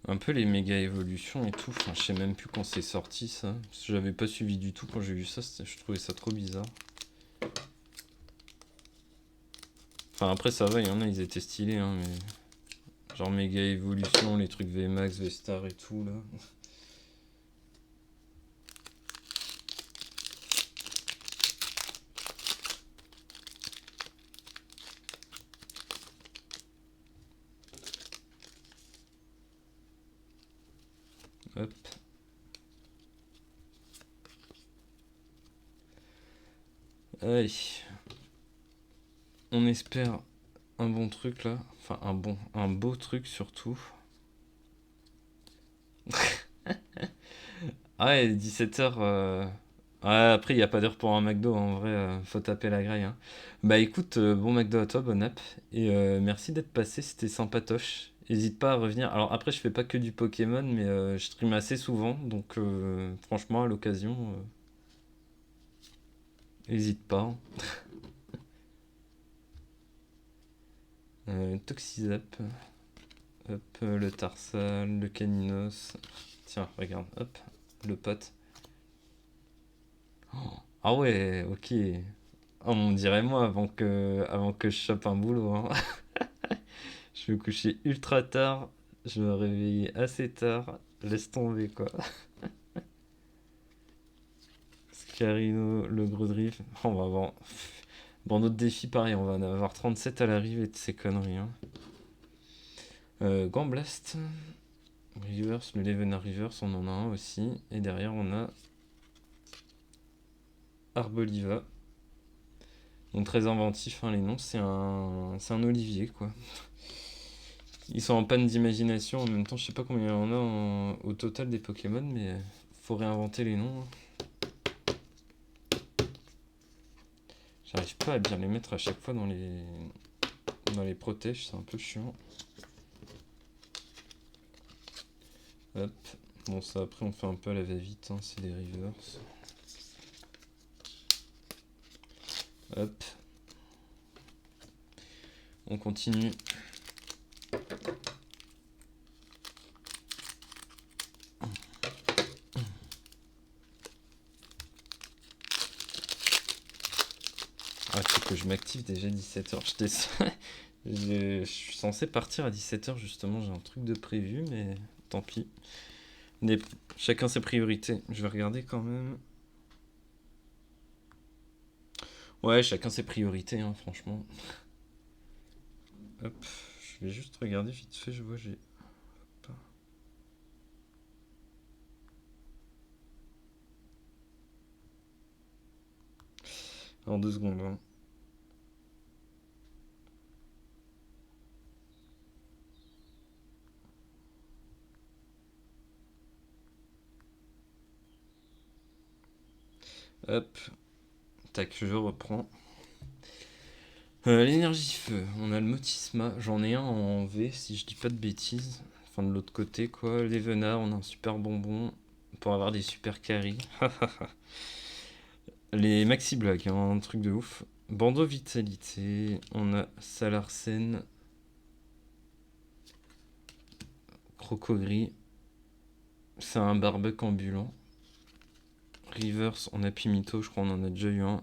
[SPEAKER 1] un peu les méga évolutions et tout. Enfin, je sais même plus quand c'est sorti ça. Parce que j'avais pas suivi du tout quand j'ai vu ça. Je trouvais ça trop bizarre. Enfin, après, ça va, il y en a, ils étaient stylés, hein, mais. Genre méga évolution, les trucs VMAX, V-Star et tout là. Hop. Allez. On espère un bon truc là. Enfin, un beau truc surtout. Ah ouais, 17h. Ouais, après, il n'y a pas d'heure pour un McDo, hein, en vrai, faut taper la graille, hein. Bah écoute, bon McDo à toi, bonne app. Et merci d'être passé, c'était sympatoche. N'hésite pas à revenir. Alors après, je fais pas que du Pokémon, mais je stream assez souvent. Donc franchement, à l'occasion, n'hésite pas, hein. Toxizap. Hop, le Tarsal, le Caninos. Tiens, regarde, hop. le pote. Ah ouais, ok. Oh, on dirait moi avant que je chope un boulot, hein. Je me couchais ultra tard, je me réveillais assez tard. Laisse tomber quoi. Scarino, le gros drift. On va voir. Bon, notre défi, pareil, on va en avoir 37 à l'arrivée de ces conneries, hein. Gant Blast. Reverse, le Levenar Reverse, on en a un aussi. Et derrière, on a Arboliva. Donc très inventif, hein, les noms. C'est un olivier, quoi. Ils sont en panne d'imagination. En même temps, je sais pas combien il y en a au total des Pokémon, mais faut réinventer les noms, hein. J'arrive pas à bien les mettre à chaque fois dans les protèges, c'est un peu chiant. Hop. Bon, ça après on fait un peu à la va-vite, hein, c'est des rivers. Hop. On continue. Ah, faut que je m'active déjà 17h. Je suis censé partir à 17h justement, j'ai un truc de prévu, mais tant pis. Chacun ses priorités. Je vais regarder quand même. Ouais, chacun ses priorités, hein, franchement. Hop, je vais juste regarder vite fait, je vois, j'ai. En 2 secondes, hein. Hop, tac, je reprends. L'énergie feu, on a le Motisma, j'en ai un en V si je dis pas de bêtises. Enfin de l'autre côté quoi, les Venards, on a un super bonbon pour avoir des super carries. Les Maxi Black, hein, un truc de ouf. Bandeau Vitalité, on a Salarsen, Crocogris, c'est un barbuck ambulant. Reverse, on a Pimito, je crois on en a déjà eu un.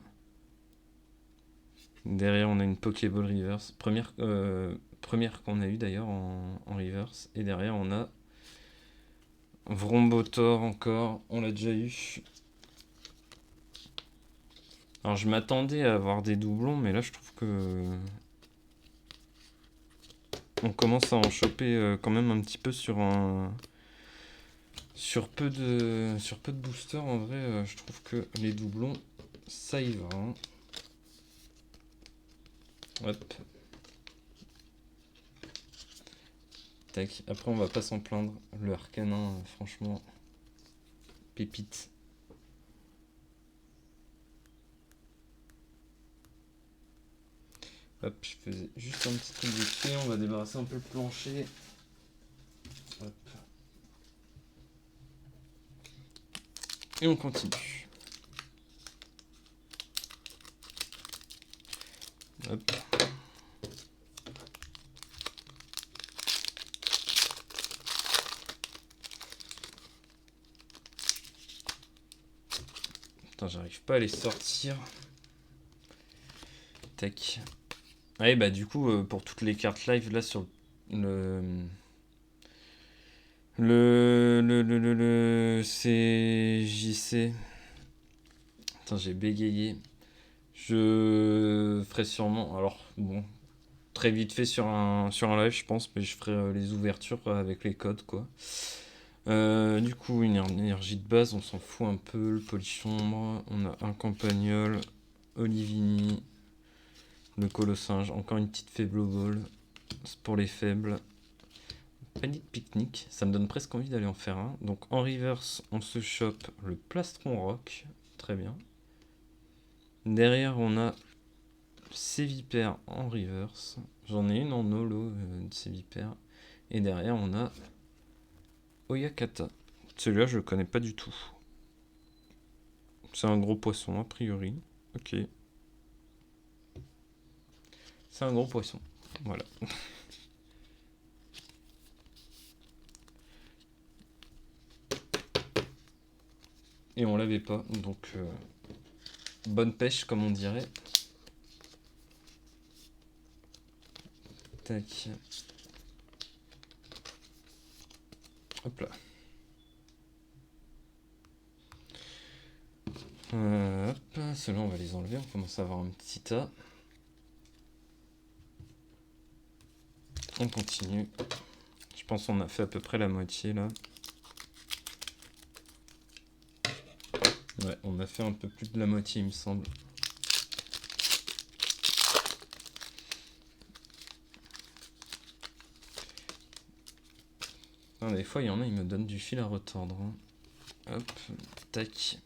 [SPEAKER 1] Derrière, on a une Pokéball Reverse. Première qu'on a eu d'ailleurs en Reverse. Et derrière, on a Vrombotor encore. On l'a déjà eu. Alors, je m'attendais à avoir des doublons, mais là, je trouve que. On commence à en choper quand même un petit peu sur un. Sur peu de boosters, en vrai, je trouve que les doublons, ça y va, hein. Hop. Tac. Après, on va pas s'en plaindre. Le Arcanin, franchement, pépite. Hop, je faisais juste un petit truc vite fait. On va débarrasser un peu le plancher. Hop. Et on continue. Hop. Putain, j'arrive pas à les sortir. Tac. Ouais, bah du coup, pour toutes les cartes live, là, sur le... Le CJC. Putain, j'ai bégayé. Je ferai sûrement... Alors, bon, très vite fait sur un live, je pense, mais je ferai les ouvertures avec les codes, quoi. Du coup, une énergie de base, on s'en fout un peu. Le Polichombre, on a un Campagnol, Olivini, le Colossinge, encore une petite faible ball. C'est pour les faibles. Panic Picnic, ça me donne presque envie d'aller en faire un. Donc en reverse, on se chope le Plastron Rock, très bien. Derrière, on a Sévipère en reverse. J'en ai une en holo de Sévipère. Et derrière, on a Oyakata. Celui-là, je le connais pas du tout. C'est un gros poisson, a priori. Ok. C'est un gros poisson. Voilà. et on l'avait pas. Donc, bonne pêche, comme on dirait. Tac. Hop là. Hop, ceux-là on va les enlever, on commence à avoir un petit tas. On continue. Je pense qu'on a fait à peu près la moitié là. Ouais, on a fait un peu plus de la moitié il me semble. Ah, des fois il y en a, ils me donnent du fil à retordre. Hein. Hop, tac.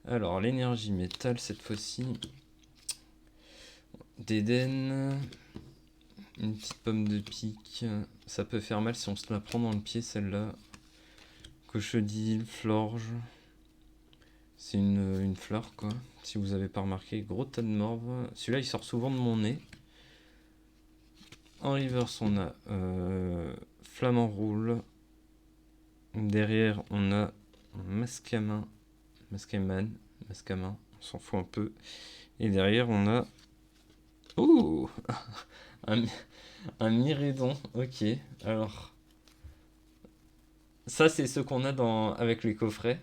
[SPEAKER 1] Alors, l'énergie métal cette fois-ci. D'Éden. Une petite pomme de pique. Ça peut faire mal si on se la prend dans le pied, celle-là. Cochodile, florge. C'est une fleur, quoi. Si vous avez pas remarqué, gros tas de morve. Celui-là, il sort souvent de mon nez. En reverse, on a flamant roule. Derrière, on a mascamin. Mascaman. Mascamin. On s'en fout un peu. Et derrière, on a... Ouh un Myrédon. Ok. Alors... Ça, c'est ce qu'on a avec les coffrets.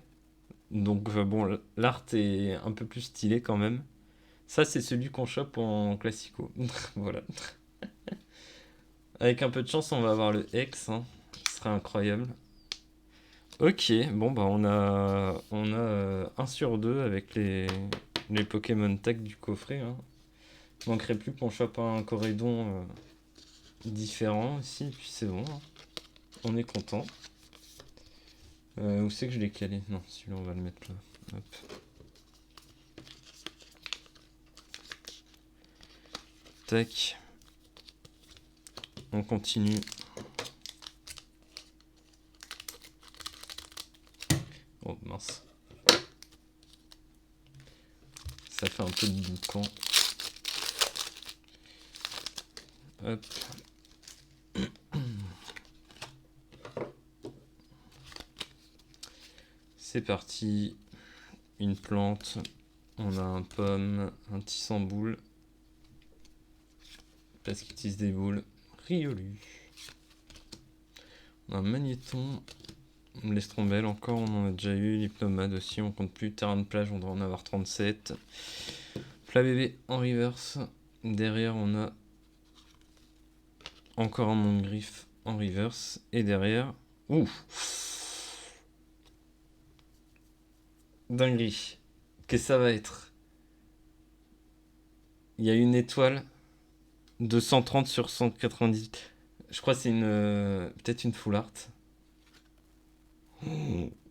[SPEAKER 1] Donc, bon, l'art est un peu plus stylé quand même. Ça, c'est celui qu'on chope en classico. Voilà. Avec un peu de chance, on va avoir le X. Hein. Ce serait incroyable. Ok, bon, bah, on a 1 sur 2 avec les Pokémon Tag du coffret. Hein. Il manquerait plus qu'on chope un Corédon différent aussi. Et puis c'est bon. Hein. On est content. Où c'est que je l'ai calé? Non, celui-là, on va le mettre là. Hop. Tac. On continue. Oh mince. Ça fait un peu de boucan. Hop. C'est parti. Une plante. On a un pomme, un tissamboule. Parce qu'il utilise des boules. Riolu. On a un magnéton. L'estrombelle encore, on en a déjà eu. L'hypnomade aussi, on compte plus. Terrain de plage, on doit en avoir 37. Plat bébé en reverse. Derrière, on a encore un monde griffe en reverse. Et derrière... Ouh, dinguerie. Qu'est-ce que ça va être? Il y a une étoile de 130 sur 190. Je crois que c'est peut-être une full art.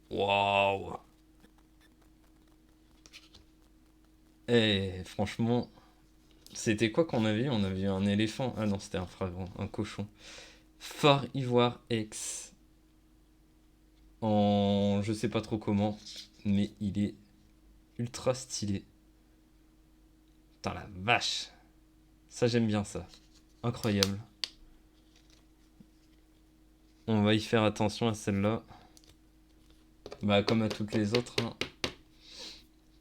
[SPEAKER 1] Waouh. Eh, franchement, c'était quoi qu'on avait? On avait un éléphant. Ah non, c'était un fragrant, un cochon. Fort Ivoire X. En je sais pas trop comment, mais il est ultra stylé. Putain la vache. Ça j'aime bien ça. Incroyable. On va y faire attention à celle-là. Bah comme à toutes les autres. Hein.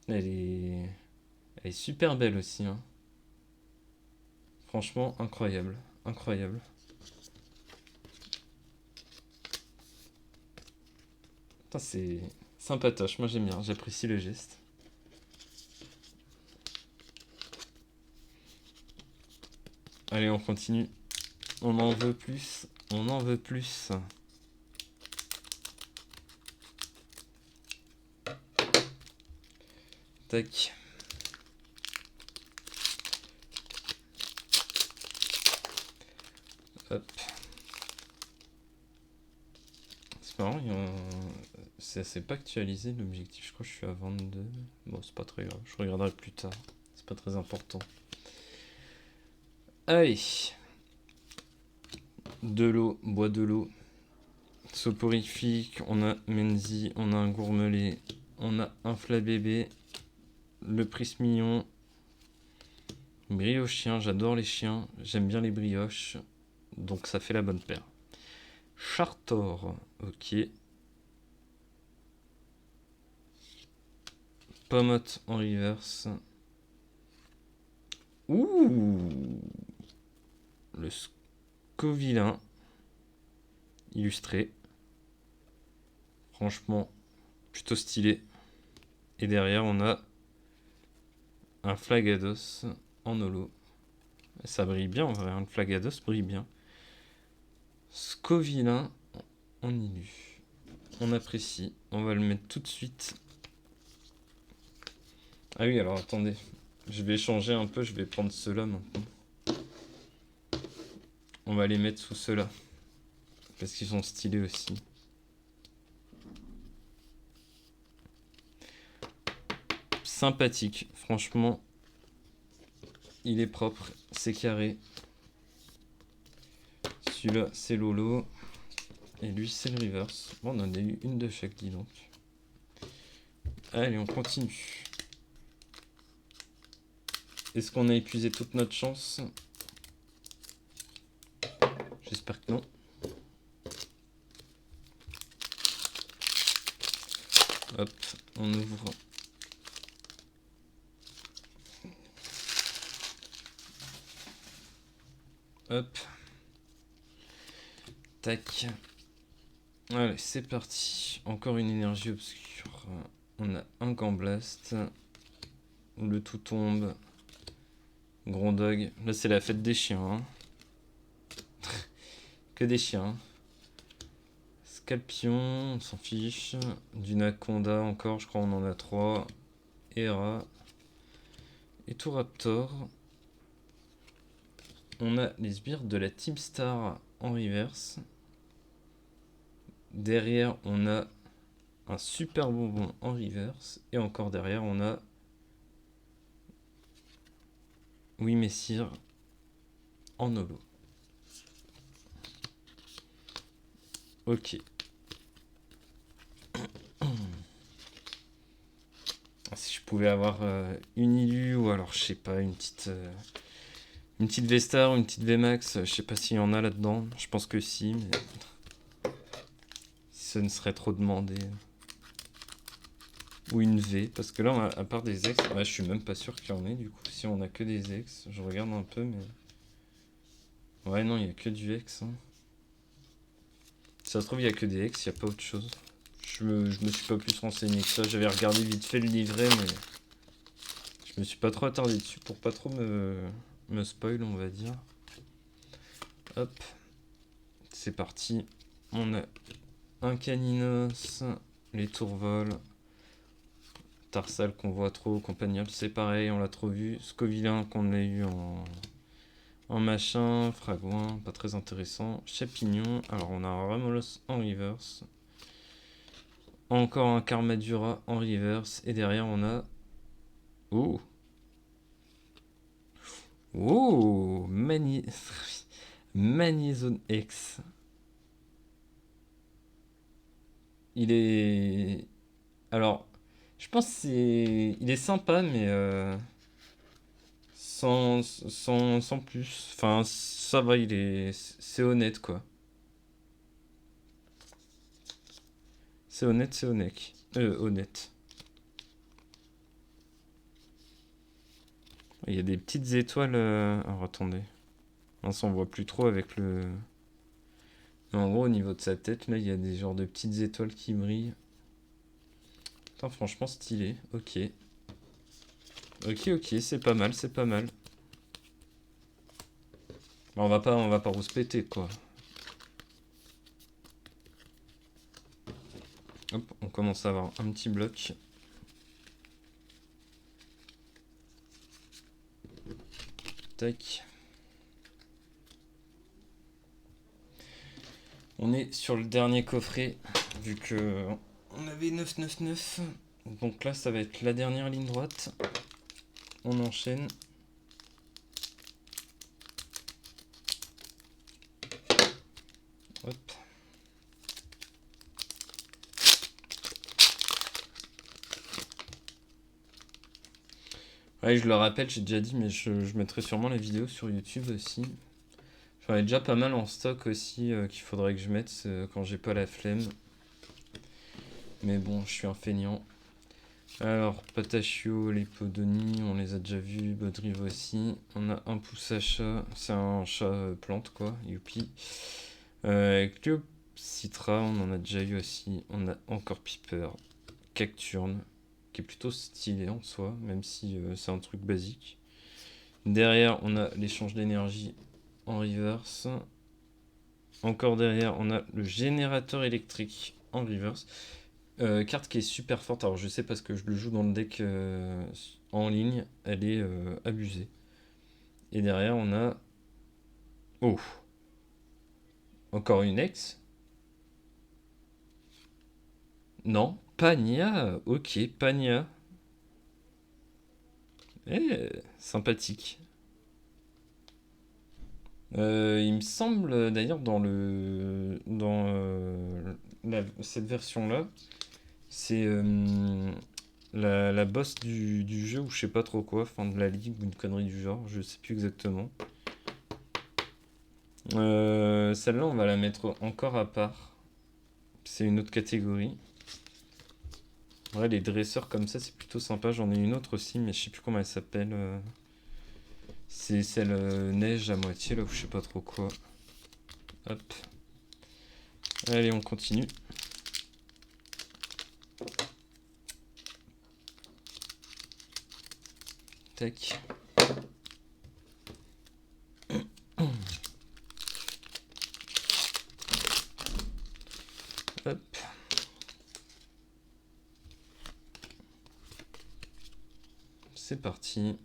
[SPEAKER 1] Elle est... Elle est super belle aussi. Hein. Franchement incroyable. Incroyable. Putain c'est sympatoche. Moi j'aime bien. J'apprécie le geste. Allez on continue. On en veut plus. On en veut plus. Tac. Hop. C'est marrant, c'est pas actualisé l'objectif. Je crois que je suis à 22. Bon, c'est pas très grave. Je regarderai plus tard. C'est pas très important. Allez. De l'eau, bois de l'eau. Soporifique. On a Menzi. On a un gourmelet. On a un flabébé. Le prismillon. Briochien. J'adore les chiens. J'aime bien les brioches. Donc ça fait la bonne paire. Chartor. Ok. Pomote en reverse. Ouh, le Scovillain illustré. Franchement, plutôt stylé. Et derrière, on a un Flagados en holo. Ça brille bien en vrai, hein. Le Flagados brille bien. Scovillain en illu. On apprécie. On va le mettre tout de suite. Ah oui, alors attendez. Je vais changer un peu, je vais prendre ceux-là maintenant. On va les mettre sous ceux-là. Parce qu'ils sont stylés aussi. Sympathique, franchement. Il est propre, c'est carré. Celui-là, c'est Lolo. Et lui, c'est le reverse. Bon, on en a eu une de chaque, dis donc. Allez, on continue. Est-ce qu'on a épuisé toute notre chance? J'espère que non. Hop, on ouvre. Hop. Tac. Allez, c'est parti. Encore une énergie obscure. On a un Gamblaste. Où le tout tombe. Grondog. Là, c'est la fête des chiens. Hein. Que des chiens. Scalpion, on s'en fiche. Du Naconda encore, je crois on en a 3. Hera. Et tout Raptor. On a les sbires de la Team Star en reverse. Derrière, on a un super bonbon en reverse. Et encore derrière, on a... Oui, Messire en holo. Ok. Si je pouvais avoir une Illu ou alors, je sais pas, une petite Vestar ou une petite VMAX, je sais pas s'il y en a là-dedans. Je pense que si, mais ce ne serait trop demandé. Ou une V, parce que là, à part des ex, je suis même pas sûr qu'il y en ait du coup. Si on a que des ex, je regarde un peu, mais. Ouais, non, il y a que du ex. Hein. Si ça se trouve, il y a que des ex, il n'y a pas autre chose. Je me suis pas plus renseigné que ça. J'avais regardé vite fait le livret, mais. Je me suis pas trop attardé dessus pour pas trop me spoil, on va dire. Hop. C'est parti. On a un Caninos, les Tourvols, Tarsal qu'on voit trop, Compagnol, c'est pareil, on l'a trop vu. Scovillain qu'on a eu en machin, Fragouin, pas très intéressant. Chapignon, alors on a un Ramolos en reverse. Encore un Karmadura en reverse. Et derrière on a... Oh Oh Manizone X. Il est... Alors, je pense que c'est... Il est sympa, mais... sans plus. Enfin, ça va, c'est honnête, quoi. C'est honnête, c'est honnête. Honnête. Il y a des petites étoiles... Alors, attendez. On s'en voit plus trop avec le... Mais en gros, au niveau de sa tête, là, il y a des genres de petites étoiles qui brillent. Putain, franchement, stylé. Ok. Ok, c'est pas mal, c'est pas mal. On va pas rouspéter, quoi. Hop, on commence à avoir un petit bloc. Tac. On est sur le dernier coffret, vu que on avait 999. Donc là, ça va être la dernière ligne droite. On enchaîne. Hop. Ouais, je le rappelle, j'ai déjà dit, mais je mettrai sûrement la vidéo sur YouTube aussi. J'en ai déjà pas mal en stock aussi qu'il faudrait que je mette quand j'ai pas la flemme. Mais bon, je suis un feignant. Alors, Patachio, les Podoni, on les a déjà vus, Bodrive aussi. On a un pouce à chat, c'est un chat plante quoi, youpi. Cleopsitra, on en a déjà eu aussi. On a encore Piper, Cacturne, qui est plutôt stylé en soi, même si c'est un truc basique. Derrière, on a l'échange d'énergie en reverse. Encore derrière, on a le générateur électrique en reverse. Carte qui est super forte. Alors je sais parce que je le joue dans le deck en ligne. Elle est abusée. Et derrière, on a... Oh, encore une ex. Non, Pania. Ok, Pania. Sympathique. Il me semble d'ailleurs dans cette version-là, c'est la boss du jeu ou je sais pas trop quoi, enfin de la ligue ou une connerie du genre, je sais plus exactement. Celle-là, on va la mettre encore à part. C'est une autre catégorie. Ouais, les dresseurs comme ça, c'est plutôt sympa. J'en ai une autre aussi, mais je sais plus comment elle s'appelle. C'est celle neige à moitié, là, ou je sais pas trop quoi. Hop. Allez, on continue. Tac. Hop. C'est parti.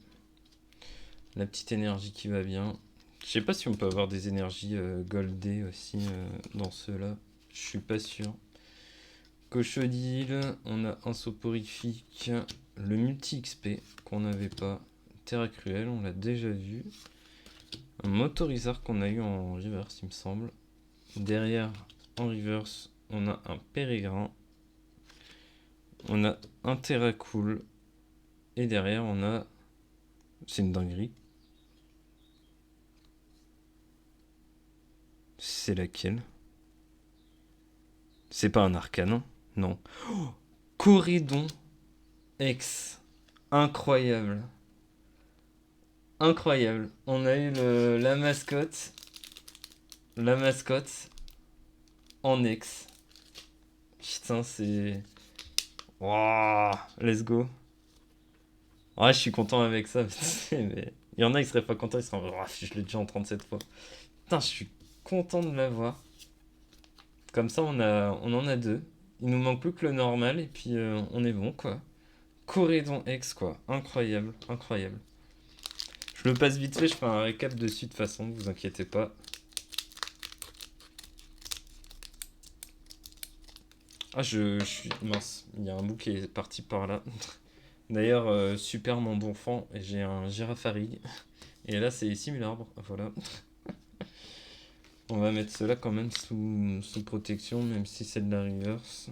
[SPEAKER 1] La petite énergie qui va bien. Je sais pas si on peut avoir des énergies goldées aussi dans ceux-là. Je suis pas sûr. Cochodile, on a un soporifique, le multi-XP qu'on n'avait pas. Terra Cruelle, on l'a déjà vu. Un motorizard qu'on a eu en reverse, il me semble. Derrière, en reverse, on a un Pérégrin. On a un Terracool. Et derrière, on a... C'est une dinguerie. C'est laquelle? C'est pas un Arcanin? Non. Oh, Corridon X. Incroyable. Incroyable. On a eu la mascotte. La mascotte en X. Putain, c'est... Waouh, let's go. Ouais, je suis content avec ça. Mais il y en a, ils seraient pas contents, ils seraient en... je l'ai déjà en 37 fois. Putain, je suis content de l'avoir. Comme ça, on en a deux. Il nous manque plus que le normal et puis on est bon, quoi. Corédon X, quoi. Incroyable, incroyable. Je le passe vite fait, je fais un récap dessus de toute façon, vous inquiétez pas. Ah, je suis... Mince, il y a un bout qui est parti par là. D'ailleurs, super mon bon enfant, et j'ai un Girafarig. Et là, c'est Simularbre, voilà. On va mettre cela quand même sous protection, même si c'est de la reverse.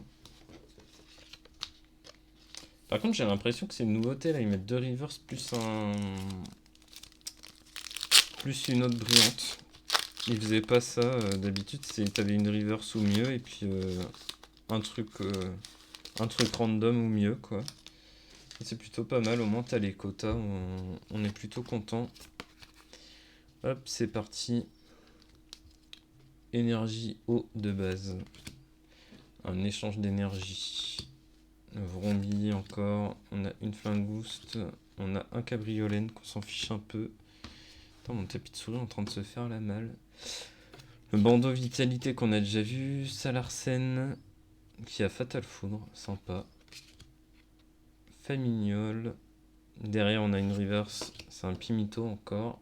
[SPEAKER 1] Par contre, j'ai l'impression que c'est une nouveauté, là. Ils mettent deux reverse plus plus une autre brillante. Ils faisaient pas ça, d'habitude, t'avais une reverse ou mieux, et puis un truc random ou mieux, quoi. C'est plutôt pas mal, au moins t'as les quotas, on est plutôt content. Hop, c'est parti. Énergie eau de base. Un échange d'énergie. Vrombi encore. On a une flingouste. On a un cabriolène qu'on s'en fiche un peu. Attends, mon tapis de souris est en train de se faire la malle. Le bandeau vitalité qu'on a déjà vu. Salarsen qui a Fatal Foudre. Sympa. Famignol. Derrière, on a une reverse. C'est un Pimito encore.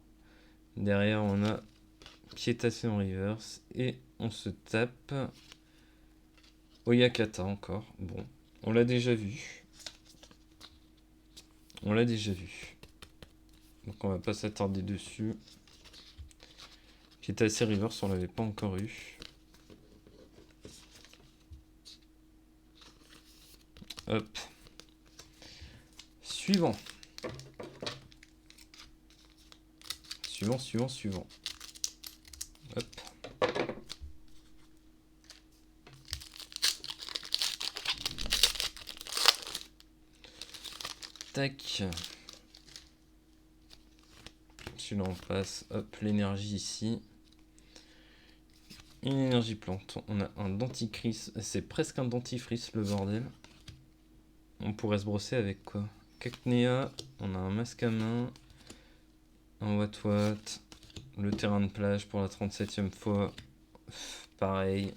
[SPEAKER 1] Derrière, on a Piétassé en reverse. Et on se tape Oyakata encore. Bon, on l'a déjà vu. On l'a déjà vu. Donc on va pas s'attarder dessus. Piétassé reverse, on l'avait pas encore eu. Hop. Suivant. Suivant. Hop. Tac. Celui-là on passe. Hop, l'énergie ici. Une énergie plante. On a un dentifrice. C'est presque un dentifrice le bordel. On pourrait se brosser avec quoi? Cacnea. On a un masque à main. Un Watt. Le terrain de plage pour la 37e fois. Pareil.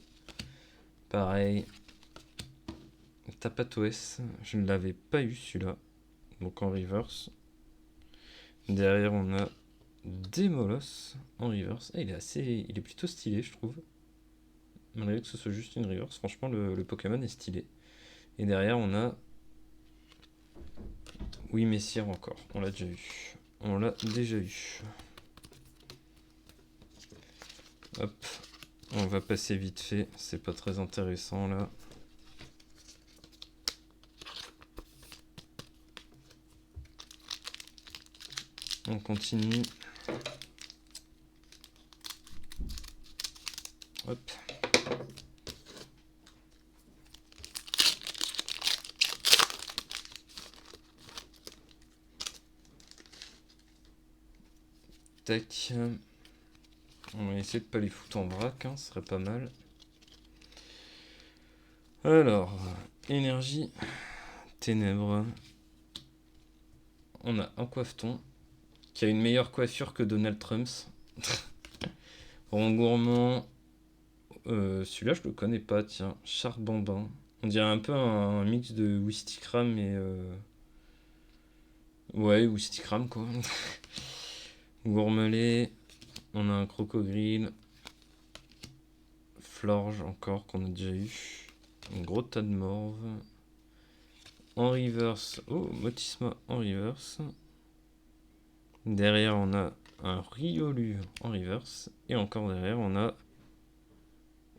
[SPEAKER 1] Tapatouès. Je ne l'avais pas eu celui-là. Donc en reverse. Derrière on a Démolos en reverse. Ah, il est plutôt stylé je trouve. Malgré que ce soit juste une reverse, franchement le Pokémon est stylé. Et derrière on a... Oui Messire encore, on l'a déjà eu. Hop, on va passer vite fait, c'est pas très intéressant là. On continue. Hop. Tac. On va essayer de pas les foutre en vrac, hein, ce serait pas mal. Alors, énergie, ténèbres. On a un coiffeton qui a une meilleure coiffure que Donald Trump's. Rengourmand. Celui-là, je le connais pas, tiens. Charbambin. On dirait un peu un mix de Wistikram et. Ouais, Wistikram quoi. Gourmelet. On a un crocodile. Florge encore qu'on a déjà eu. Un gros tas de morve. En reverse. Oh, Motisma en reverse. Derrière, on a un Riolu en reverse. Et encore derrière, on a...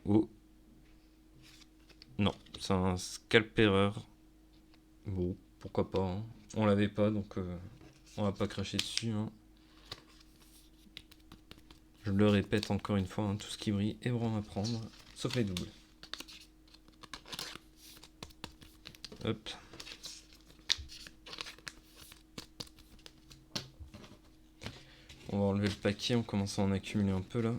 [SPEAKER 1] Oh. Non, c'est un Scalperer. Bon, pourquoi pas. Hein. On l'avait pas, donc on va pas cracher dessus. Hein. Je le répète encore une fois, hein, tout ce qui brille est bon à prendre, sauf les doubles. Hop. On va enlever le paquet, on commence à en accumuler un peu là.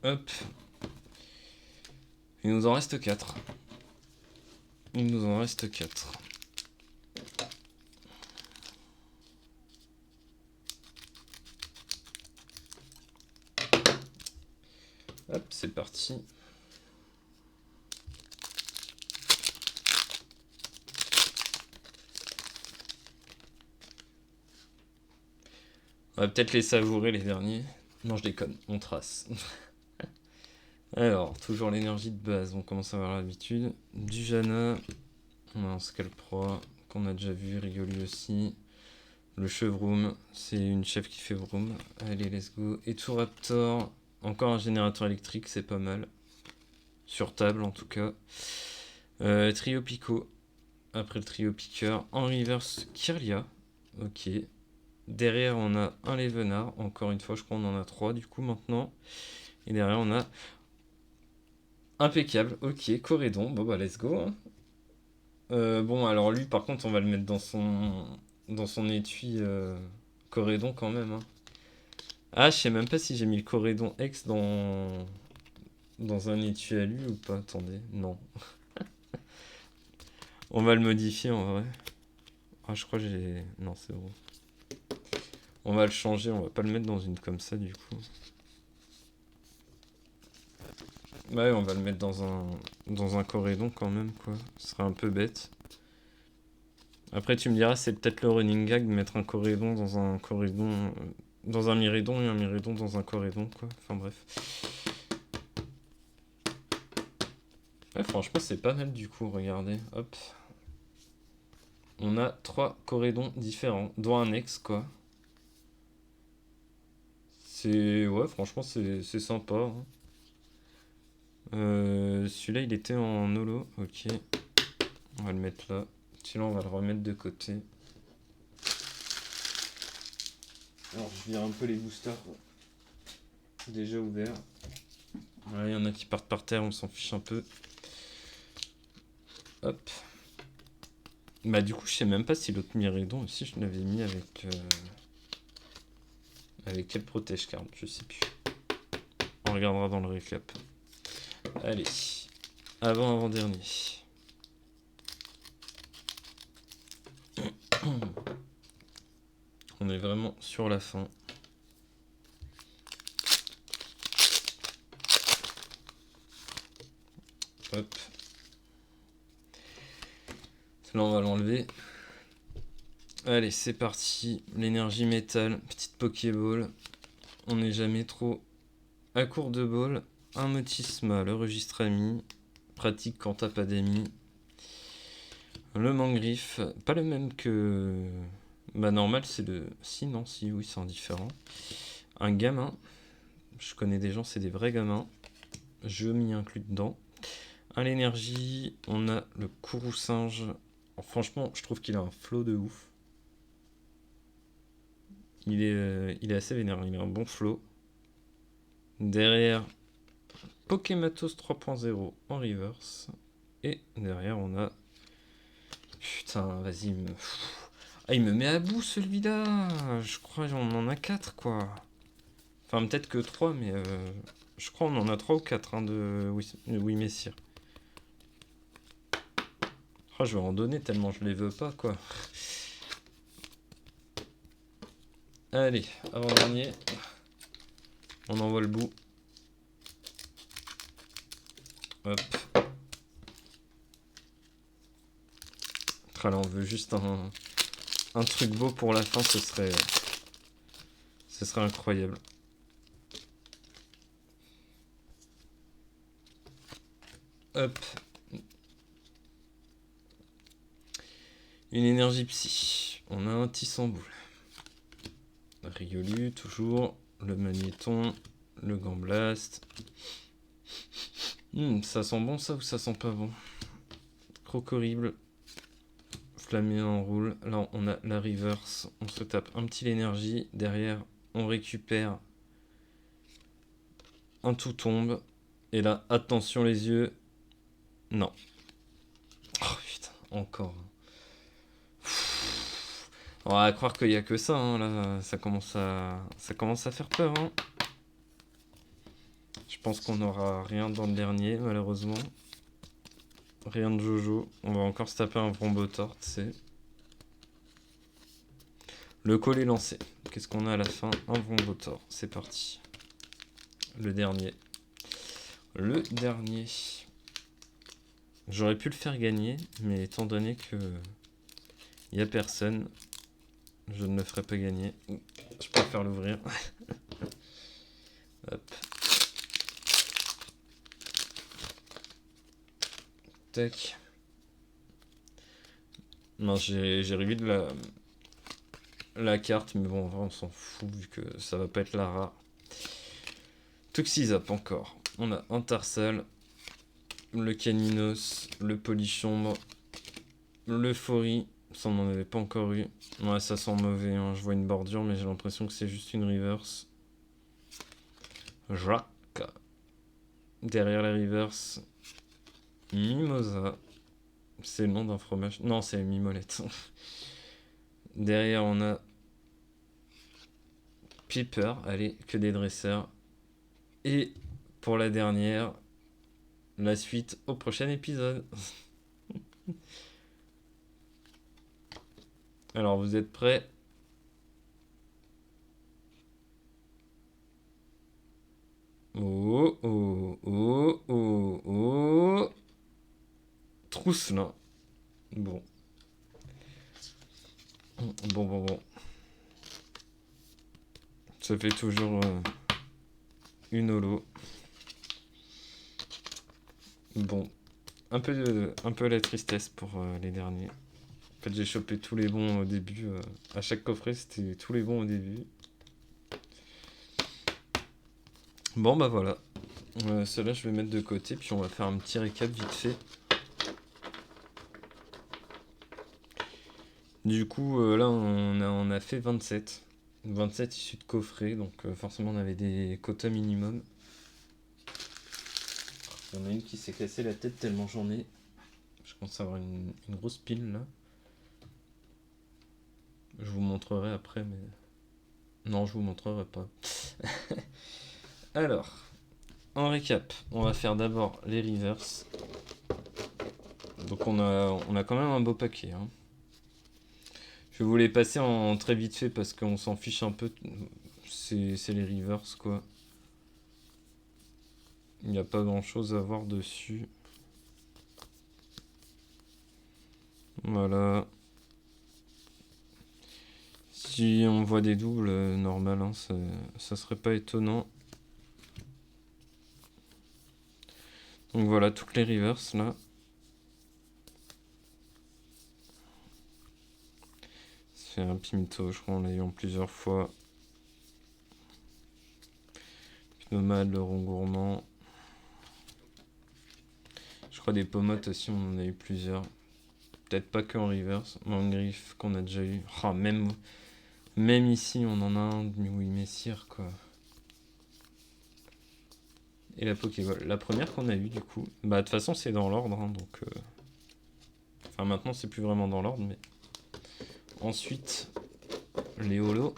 [SPEAKER 1] Hop. Il nous en reste 4. Hop, c'est parti. On va peut-être les savourer les derniers. Non, je déconne, on trace. Alors, toujours l'énergie de base, on commence à avoir l'habitude. Du Jana, on a un Scalproie qu'on a déjà vu, Rigoli aussi. Le Chevroom, c'est une chef qui fait Vroom. Allez, let's go. Et tout Raptor, encore un générateur électrique, c'est pas mal. Sur table en tout cas. Trio Pico, après le trio Piqueur. En reverse, Kirlia. Ok. Derrière, on a un Levenard. Encore une fois, je crois qu'on en a 3 du coup maintenant. Et derrière, on a impeccable. Ok, Corédon. Bon, bah, let's go. Hein. Bon, alors lui, par contre, on va le mettre dans son étui Corédon quand même. Hein. Ah, je sais même pas si j'ai mis le Corédon X dans un étui à lui ou pas. Attendez, non. On va le modifier en vrai. Ah, je crois que j'ai... Non, c'est bon. On va le changer, on va pas le mettre dans une comme ça du coup. Ouais, on va le mettre dans un Corédon quand même, quoi. Ce serait un peu bête. Après, tu me diras, c'est peut-être le running gag de mettre un Corédon dans un Corédon... dans un Myrédon et un Myrédon dans un Corédon, quoi. Enfin bref. Ouais, franchement, c'est pas mal du coup, regardez. Hop. On a 3 Corédons différents, dont un ex, quoi. Ouais, franchement, c'est sympa. Hein. Celui-là, il était en holo. Ok. On va le mettre là. Celui-là, on va le remettre de côté. Alors, je vire un peu les boosters. Déjà ouverts. Ouais, il y en a qui partent par terre, on s'en fiche un peu. Hop. Bah du coup, je sais même pas si l'autre Myrédon aussi, je l'avais mis avec... avec quel protège-carte, je sais plus. On regardera dans le récap. Allez. Avant-dernier. On est vraiment sur la fin. Hop. Là, on va l'enlever. Allez, c'est parti. L'énergie métal, petite Pokéball. On n'est jamais trop à court de ball. Un Motisma, le registre ami. Pratique quand t'as pas d'amis. Le Mangriffe, pas le même que... Bah normal, c'est le... Si, non, si, oui, c'est indifférent. Un gamin. Je connais des gens, c'est des vrais gamins. Je m'y inclus dedans. À l'énergie, on a le Kourou singe. Alors, franchement, je trouve qu'il a un flow de ouf. Il est assez vénère, il a un bon flow. Derrière, Pokématos 3.0 en reverse. Et derrière, on a... Putain, vas-y, Ah, il me met à bout celui-là. Je crois qu'on en a 4 quoi. Enfin, peut-être que 3, mais je crois qu'on en a 3 ou 4 hein, de oui, messire. Oh, je vais en donner tellement je les veux pas, quoi. Allez, avant-dernier. On envoie le bout. Hop. Là, on veut juste un truc beau pour la fin, ce serait incroyable. Hop. Une énergie psy. On a un Tissamboule. Riolu, toujours. Le Magnéton. Le Gamblaste. Ça sent bon ça ou ça sent pas bon? Crocorrible. Flammé en roule. Là, on a la reverse. On se tape un petit l'énergie. Derrière, on récupère un tout tombe. Et là, attention les yeux. Non. Oh putain, encore. On va croire qu'il n'y a que ça, hein, là, ça commence à faire peur. Hein. Je pense qu'on n'aura rien dans le dernier, malheureusement. Rien de Jojo. On va encore se taper un Vrombotor, tu sais. Le collet lancé. Qu'est-ce qu'on a à la fin? Un Vrombotor. C'est parti. Le dernier. Le dernier. J'aurais pu le faire gagner, mais étant donné que il n'y a personne, je ne le ferai pas gagner. Je préfère l'ouvrir. Hop. Tac. Non, j'ai revu de la carte, mais bon, en vrai, on s'en fout vu que ça va pas être la rare. Toxizap encore. On a un Tarsal, le Caninos, le Polichombre, l'Euphorie. Ça, on n'en avait pas encore eu. Ouais, ça sent mauvais. Hein. Je vois une bordure, mais j'ai l'impression que c'est juste une reverse. Jacques. Derrière la reverse, Mimosa. C'est le nom d'un fromage. Non, c'est Mimolette. Derrière, on a Piper. Allez, que des dresseurs. Et pour la dernière, la suite au prochain épisode. Alors, vous êtes prêts? Oh, oh, oh, oh, oh. Trousse, là. Bon. Bon. Ça fait toujours une holo. Bon. Un peu la tristesse pour les derniers. En fait, j'ai chopé tous les bons au début. À chaque coffret, c'était tous les bons au début. Bon, bah voilà. Ceux-là, je vais mettre de côté. Puis on va faire un petit récap vite fait. Du coup, là, on a fait 27. 27 issus de coffret. Donc, forcément, on avait des quotas minimum. Il y en a une qui s'est cassée la tête tellement j'en ai. Je commence à avoir une grosse pile là. Je vous montrerai après, mais... Non, je vous montrerai pas. Alors, en récap, on va faire d'abord les reverse. Donc on a quand même un beau paquet. Hein. Je vais vous les passer en très vite fait parce qu'on s'en fiche un peu. C'est les reverse quoi. Il n'y a pas grand chose à voir dessus. Voilà. Si on voit des doubles, normal, hein, ça serait pas étonnant. Donc voilà, toutes les reverse là. C'est un Pimto, je crois qu'on l'a eu en plusieurs fois. Nomade, le rond gourmand. Je crois des pommettes aussi, on en a eu plusieurs. Peut-être pas que en reverse. Mangriffe qu'on a déjà eu. Oh, même ici, on en a un. Oui, Messire, quoi. Et la Pokéball. La première qu'on a eue, du coup. Bah, de toute façon, c'est dans l'ordre. Hein, donc, Enfin, maintenant, c'est plus vraiment dans l'ordre. Mais ensuite, les holos.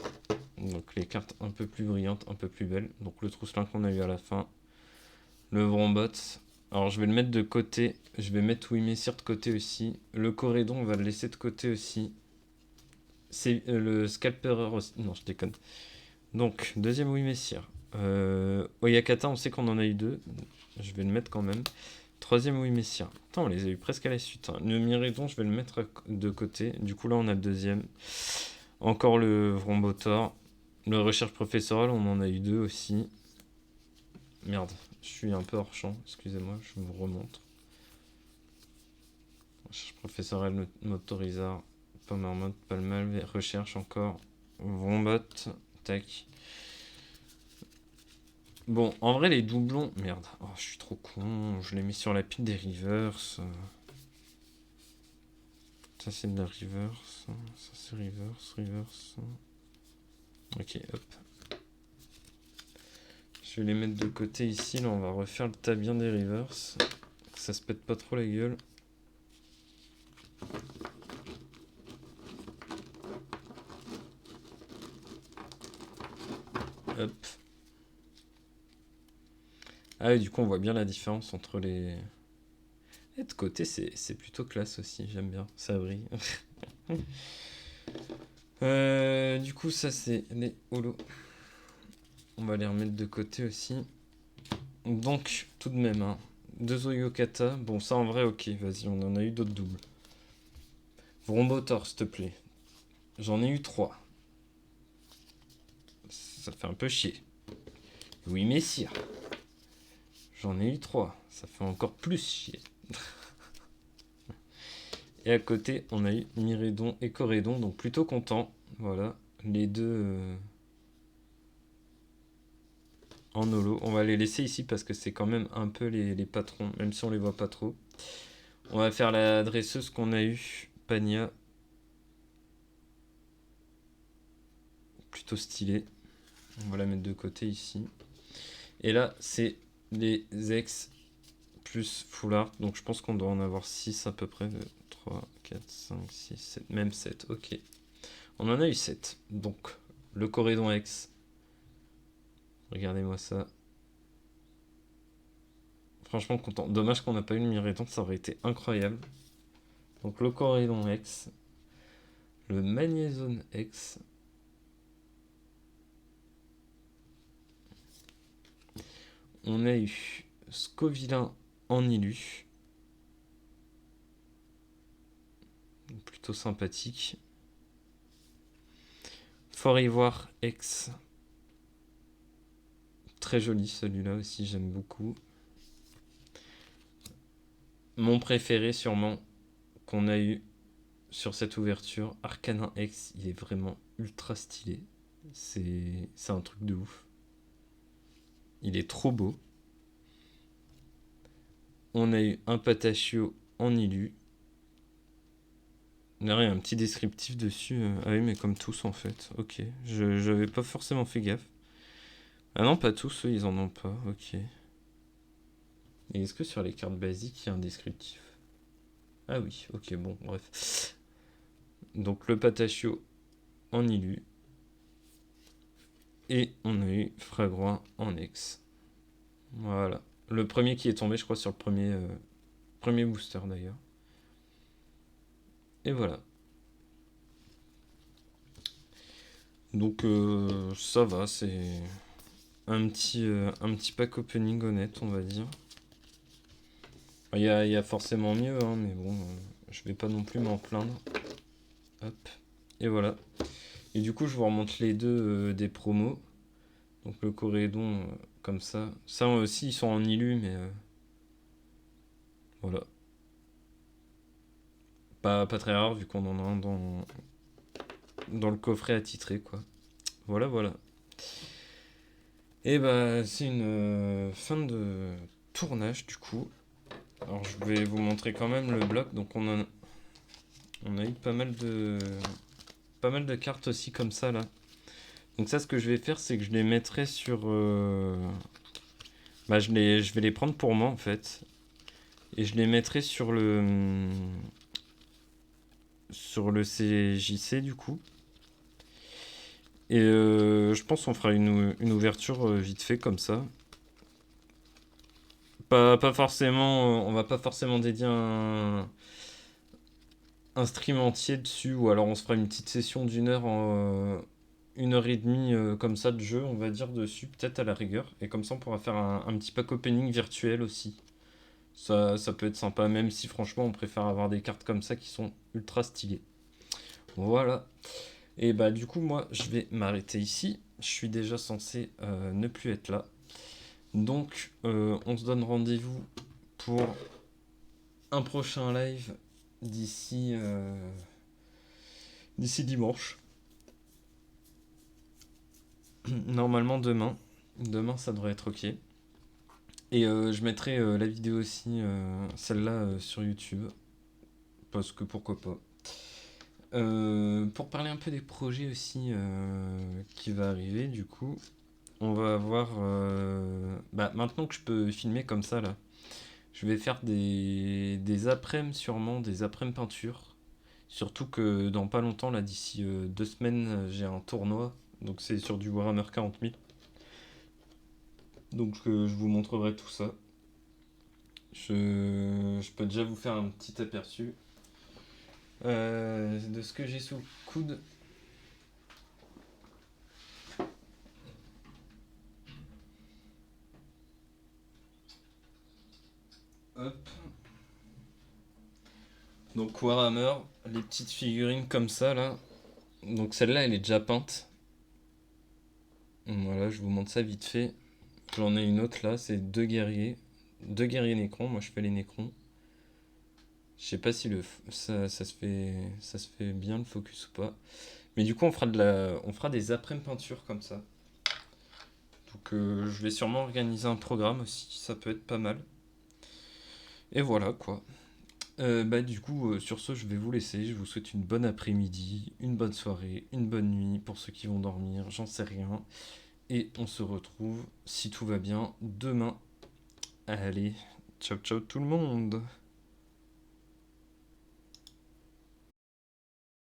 [SPEAKER 1] Donc, les cartes un peu plus brillantes, un peu plus belles. Donc, le Trousselin qu'on a eu à la fin. Le Vrombot. Alors, je vais le mettre de côté. Je vais mettre Messire de côté aussi. Le Corédon, on va le laisser de côté aussi. C'est le Scalperer aussi. Non, je déconne. Donc, deuxième Messire. Oyakata, on sait qu'on en a eu deux. Je vais le mettre quand même. Troisième Messire. Putain, on les a eu presque à la suite. Hein. Le Miredon, je vais le mettre de côté. Du coup, là, on a le deuxième. Encore le Vrombotor. Le Recherche Professorale, on en a eu deux aussi. Merde, je suis un peu hors champ. Excusez-moi, je vous remonte. Recherche Professorale, Motorizard. Pomermot, pas le mal. Recherche encore. Vrombot. Tac. Bon, en vrai, les doublons... Merde, oh, je suis trop con. Je l'ai mis sur la pile des reverse. Ça, c'est de la reverse. Ça, c'est reverse. Ok, hop. Je vais les mettre de côté ici. Là, on va refaire le tas bien des reverse. Que ça se pète pas trop la gueule. Hop. Ah oui, du coup, on voit bien la différence entre les... Et de côté, c'est plutôt classe aussi, j'aime bien, ça brille. Du coup, ça, c'est les holos. On va les remettre de côté aussi. Donc, tout de même, hein, deux Oyokata. Bon, ça, en vrai, ok, vas-y, on en a eu d'autres doubles. Vrombotor, s'il te plaît. J'en ai eu 3. Ça fait un peu chier. Oui, Messire. J'en ai eu 3. Ça fait encore plus chier. Et à côté, on a eu Miredon et Corédon, donc plutôt content. Voilà, les deux en holo. On va les laisser ici parce que c'est quand même un peu les patrons, même si on les voit pas trop. On va faire la dresseuse qu'on a eu, Pania. Plutôt stylé. On va la mettre de côté ici. Et là, c'est les ex plus full art. Donc je pense qu'on doit en avoir 6 à peu près. 3, 4, 5, 6, 7. Même 7. Ok. On en a eu 7. Donc le Corédon ex. Regardez-moi ça. Franchement content. Dommage qu'on n'a pas eu le Miredon. Ça aurait été incroyable. Donc le Corédon ex. Le Magnézone ex. On a eu Scovillain en Illu. Plutôt sympathique. Fort Ivoire X. Très joli celui-là aussi, j'aime beaucoup. Mon préféré sûrement qu'on a eu sur cette ouverture, Arcanin X, il est vraiment ultra stylé. C'est un truc de ouf. Il est trop beau. On a eu un Patachio en Illu. Il y a un petit descriptif dessus. Ah oui, mais comme tous en fait. Ok. J'avais pas forcément fait gaffe. Ah non, pas tous, eux, ils en ont pas. Ok. Et est-ce que sur les cartes basiques, il y a un descriptif? Ah oui, ok, bon, bref. Donc le Patachio en Illu. Et on a eu Fragroin en ex. Voilà. Le premier qui est tombé, je crois, sur le premier booster d'ailleurs. Et voilà. Donc ça va, c'est un petit pack opening honnête, on va dire. Il y a forcément mieux, hein, mais bon, je vais pas non plus m'en plaindre. Hop. Et voilà. Et du coup, je vous remonte les deux des promos. Donc le Corédon, comme ça. Ça aussi, ils sont en illu, mais voilà. Pas très rare, vu qu'on en a un dans le coffret attitré, quoi. Voilà, voilà. Et bah, c'est une fin de tournage, du coup. Alors, je vais vous montrer quand même le bloc. Donc, on a eu pas mal de cartes aussi comme ça, là. Donc ça, ce que je vais faire, c'est que je les mettrai sur... Bah, je vais les prendre pour moi, en fait. Et je les mettrai sur le CJC, du coup. Et je pense qu'on fera une ouverture vite fait, comme ça. Pas forcément... on va pas forcément dédier un stream entier dessus, ou alors on se fera une petite session d'1 heure, 1 heure et demie comme ça de jeu, on va dire, dessus, peut-être à la rigueur. Et comme ça, on pourra faire un petit pack opening virtuel aussi. Ça peut être sympa, même si franchement, on préfère avoir des cartes comme ça qui sont ultra stylées. Voilà. Et bah, du coup, moi, je vais m'arrêter ici. Je suis déjà censé ne plus être là. Donc, on se donne rendez-vous pour un prochain live d'ici dimanche. Normalement demain. Demain, ça devrait être ok. Et je mettrai la vidéo aussi, celle-là, sur YouTube. Parce que pourquoi pas. Pour parler un peu des projets aussi qui va arriver, du coup, on va avoir... bah, maintenant que je peux filmer comme ça, là, je vais faire des après-midi sûrement, des après-midi peinture. Surtout que dans pas longtemps, là, d'ici 2 semaines, j'ai un tournoi. Donc c'est sur du Warhammer 40 000. Donc je vous montrerai tout ça. Je peux déjà vous faire un petit aperçu de ce que j'ai sous le coude. Hop. Donc Warhammer, les petites figurines comme ça là. Donc celle-là, elle est déjà peinte. Voilà, je vous montre ça vite fait. J'en ai une autre là, c'est deux guerriers. Deux guerriers Nécrons, moi je fais les Nécrons. Je sais pas si ça se fait bien le focus ou pas. Mais du coup, on fera des après-midi peintures comme ça. Donc je vais sûrement organiser un programme aussi, ça peut être pas mal. Et voilà quoi. Bah du coup, sur ce, je vais vous laisser. Je vous souhaite une bonne après-midi, une bonne soirée, une bonne nuit pour ceux qui vont dormir, j'en sais rien. Et on se retrouve, si tout va bien, demain. Allez, ciao ciao tout le monde!